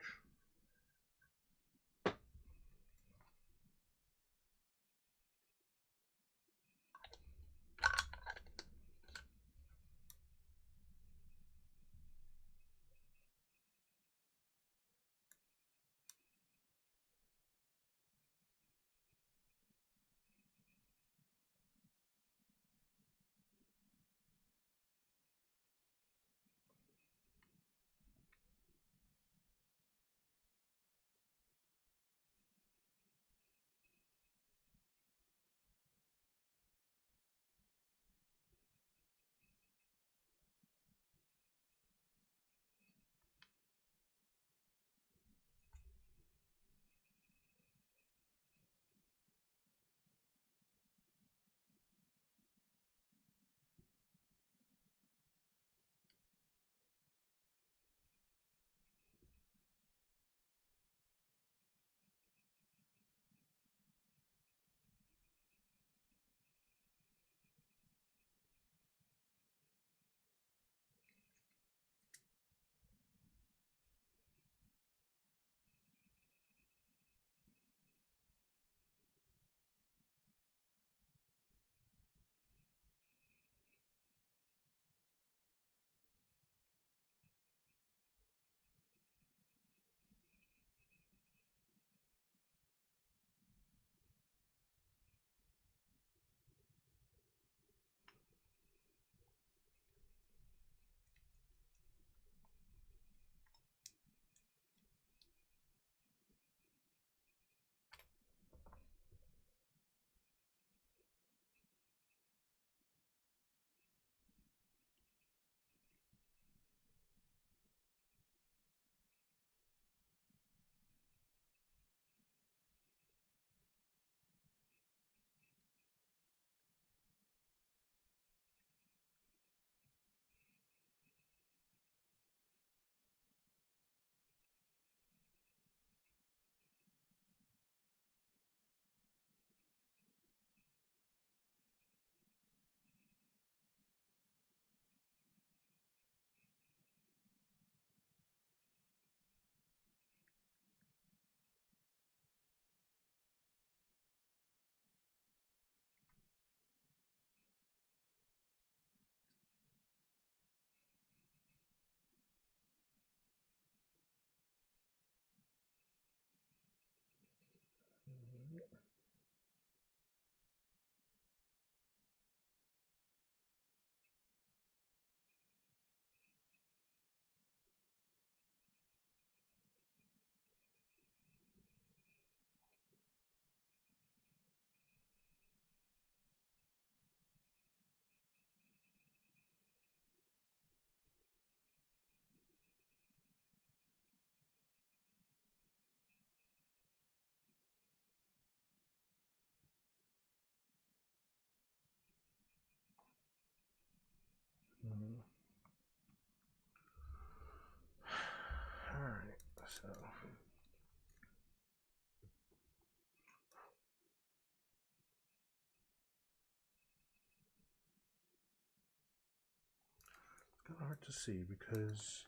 hard to see because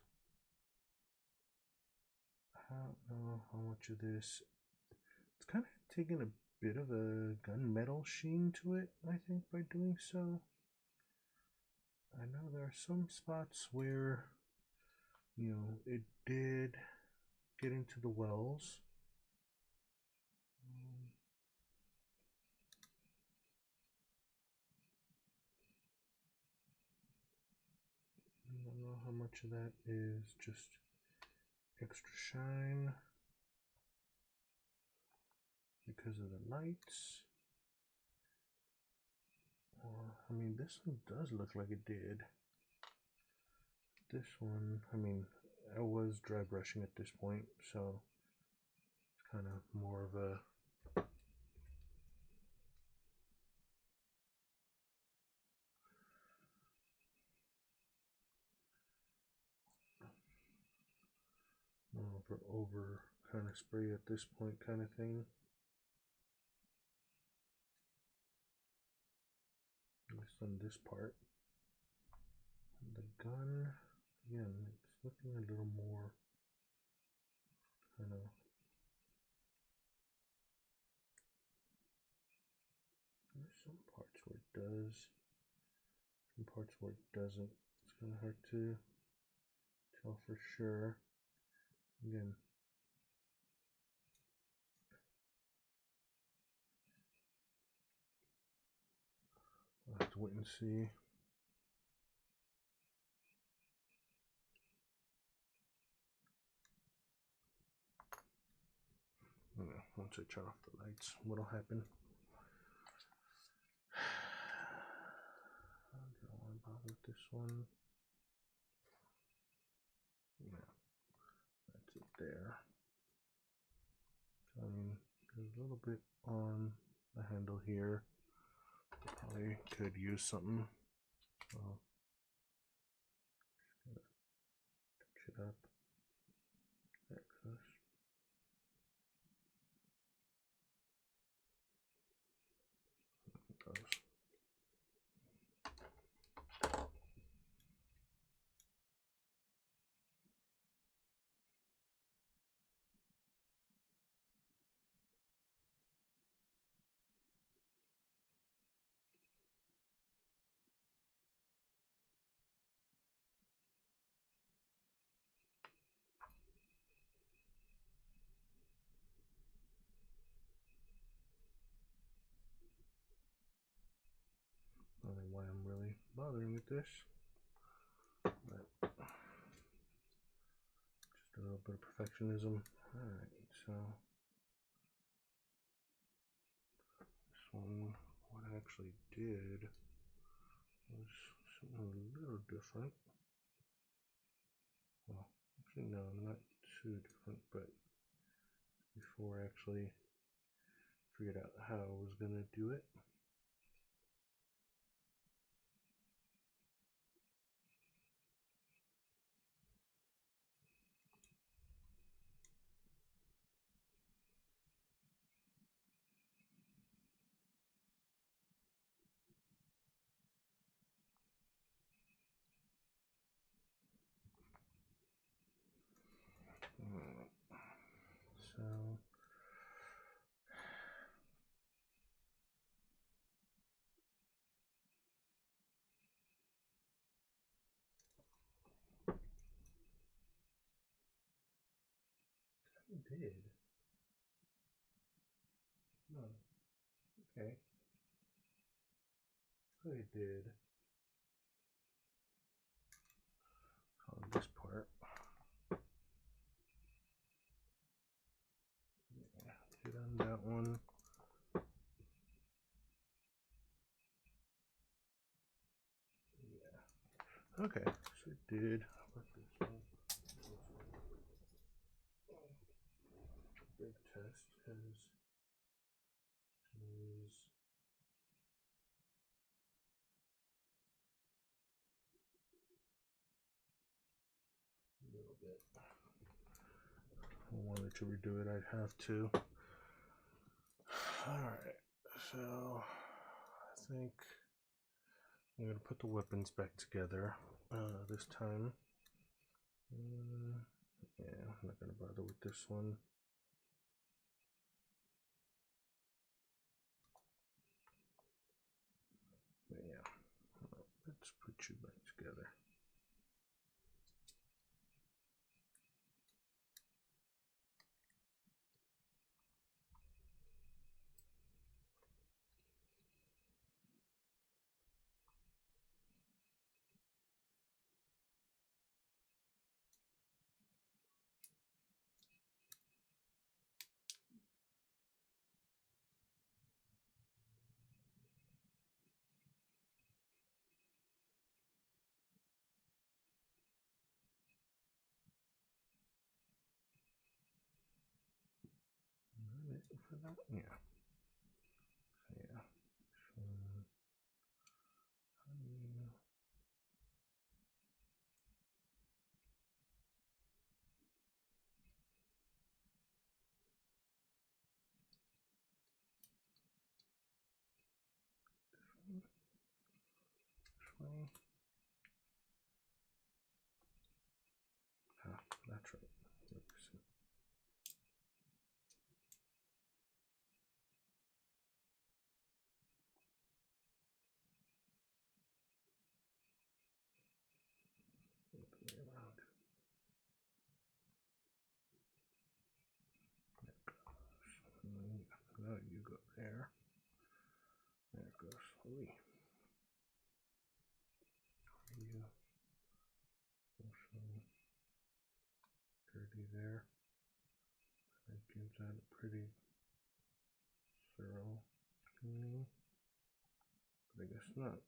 I don't know how much of this. It's kind of taking a bit of a gunmetal sheen to it, I think, by doing so. I know there are some spots where, you know, it did get into the wells. I don't know how much of that is just extra shine because of the lights. Or, I mean, this one does look like it did. This one, I mean, I was dry brushing at this point, so it's kind of more of a more of an over kind of spray at this point kind of thing. At least on this part. And the gun, again, it's looking a little more kind of. There's some parts where it does, some parts where it doesn't. It's kind of hard to tell for sure. Again, I'll have to wait and see. Once I turn off the lights, what'll happen? I don't want to bother with this one. Yeah, that's it there. So, I mean, there's a little bit on the handle here. Probably could use something. So, touch it up. Excess. It goes. I don't know why I'm really bothering with this, but just a little bit of perfectionism. Alright, so this one, what I actually did was something a little different. Well, actually no, not too different, but before I actually figured out how I was going to do it. So I did. No. Okay. I did. On this part. Yeah, did on that one. Yeah. Okay, so it did. How about this one? Big test because she's a little bit. If I wanted to redo it, I'd have to. Alright, so I think I'm going to put the weapons back together. this time. Yeah, I'm not gonna bother with this one. But yeah, let's put you back together. For that, yeah. So yeah. Ah, that's right. Around. Now you go there. There it goes. You also dirty there. That gives that a pretty thorough cleaning. But I guess not.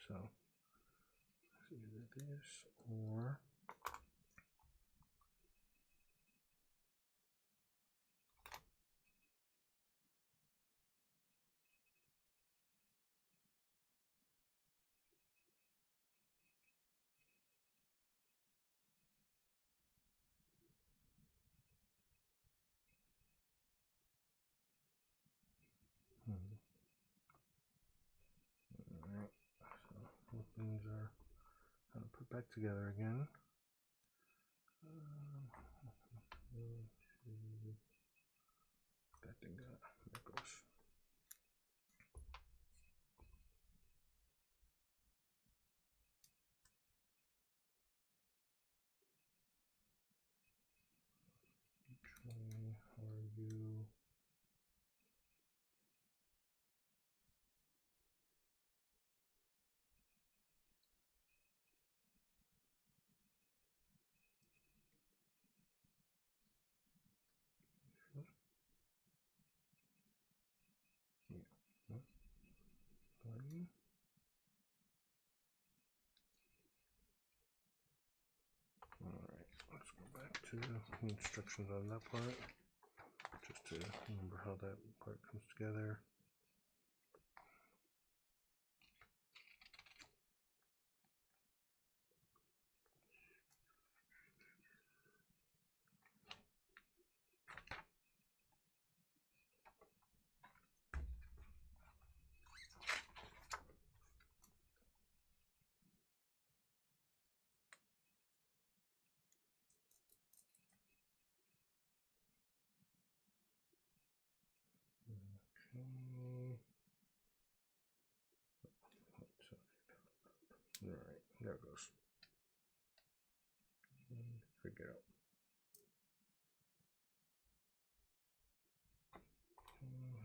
So it's either this or Alright, so both things are put back together again. That thing got, there it goes. Which way are you? Yeah. Are you? Alright, let's go back to the instructions on that part, just to remember how that part comes together. Okay. Alright, there it goes. Figure out.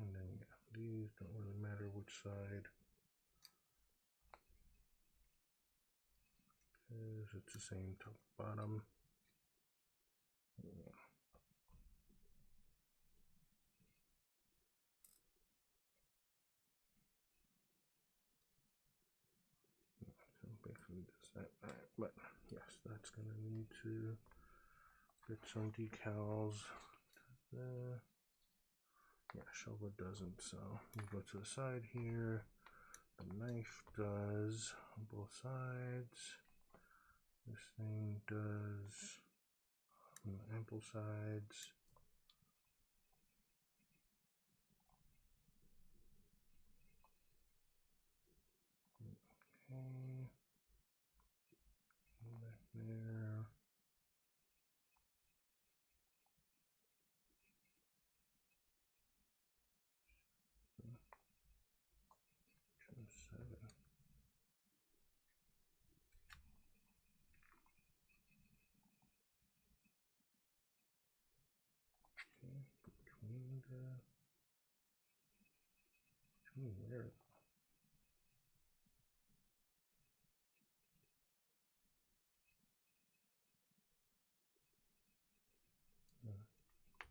And then yeah, these don't really matter which side, because it's the same top bottom. Yeah. So basically just that. Alright, but yes, that's gonna need to get some decals. Yeah, shovel doesn't, so you go to the side here. The knife does on both sides. This thing does ample sides. Okay. Back there. Seven. Okay, between there.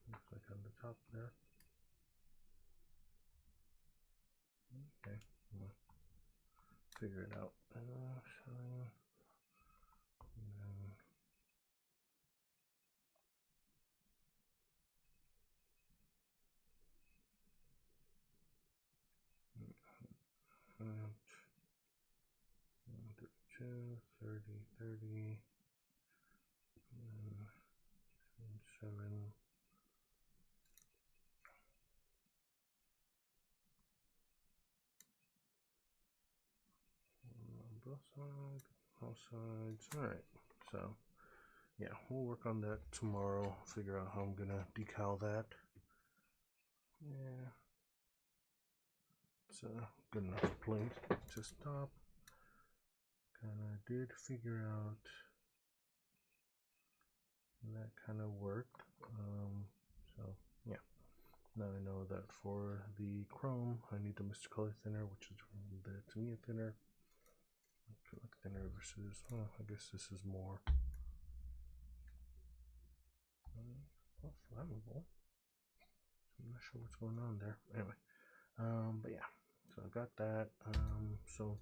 Looks like on the top there. Okay, we'll figure it out. Showing, and then front, 132, 30, 30, and 7. On both sides, all sides. Alright, so yeah, we'll work on that tomorrow. Figure out how I'm gonna decal that. Yeah, it's a good enough place to stop. Kinda did figure out that kind of worked. So yeah, now I know that for the chrome I need the Mr. Color thinner, which is from the Tamiya thinner. Like thinner versus, well, I guess this is more flammable. I'm not sure what's going on there. Anyway, but yeah, so I got that. So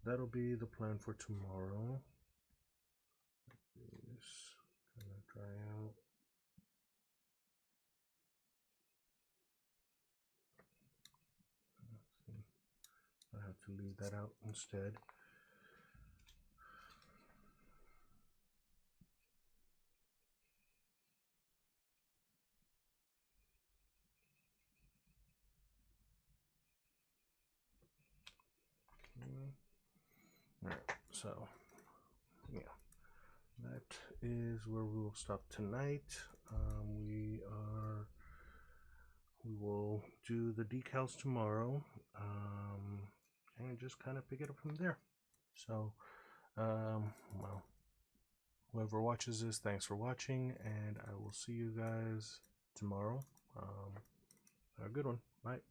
that'll be the plan for tomorrow. This kind of dry out. I have to leave that out instead. Alright, so yeah, that is where we will stop tonight. We will do the decals tomorrow, and just kind of pick it up from there. So, well, whoever watches this, thanks for watching, and I will see you guys tomorrow. Have a good one. Bye.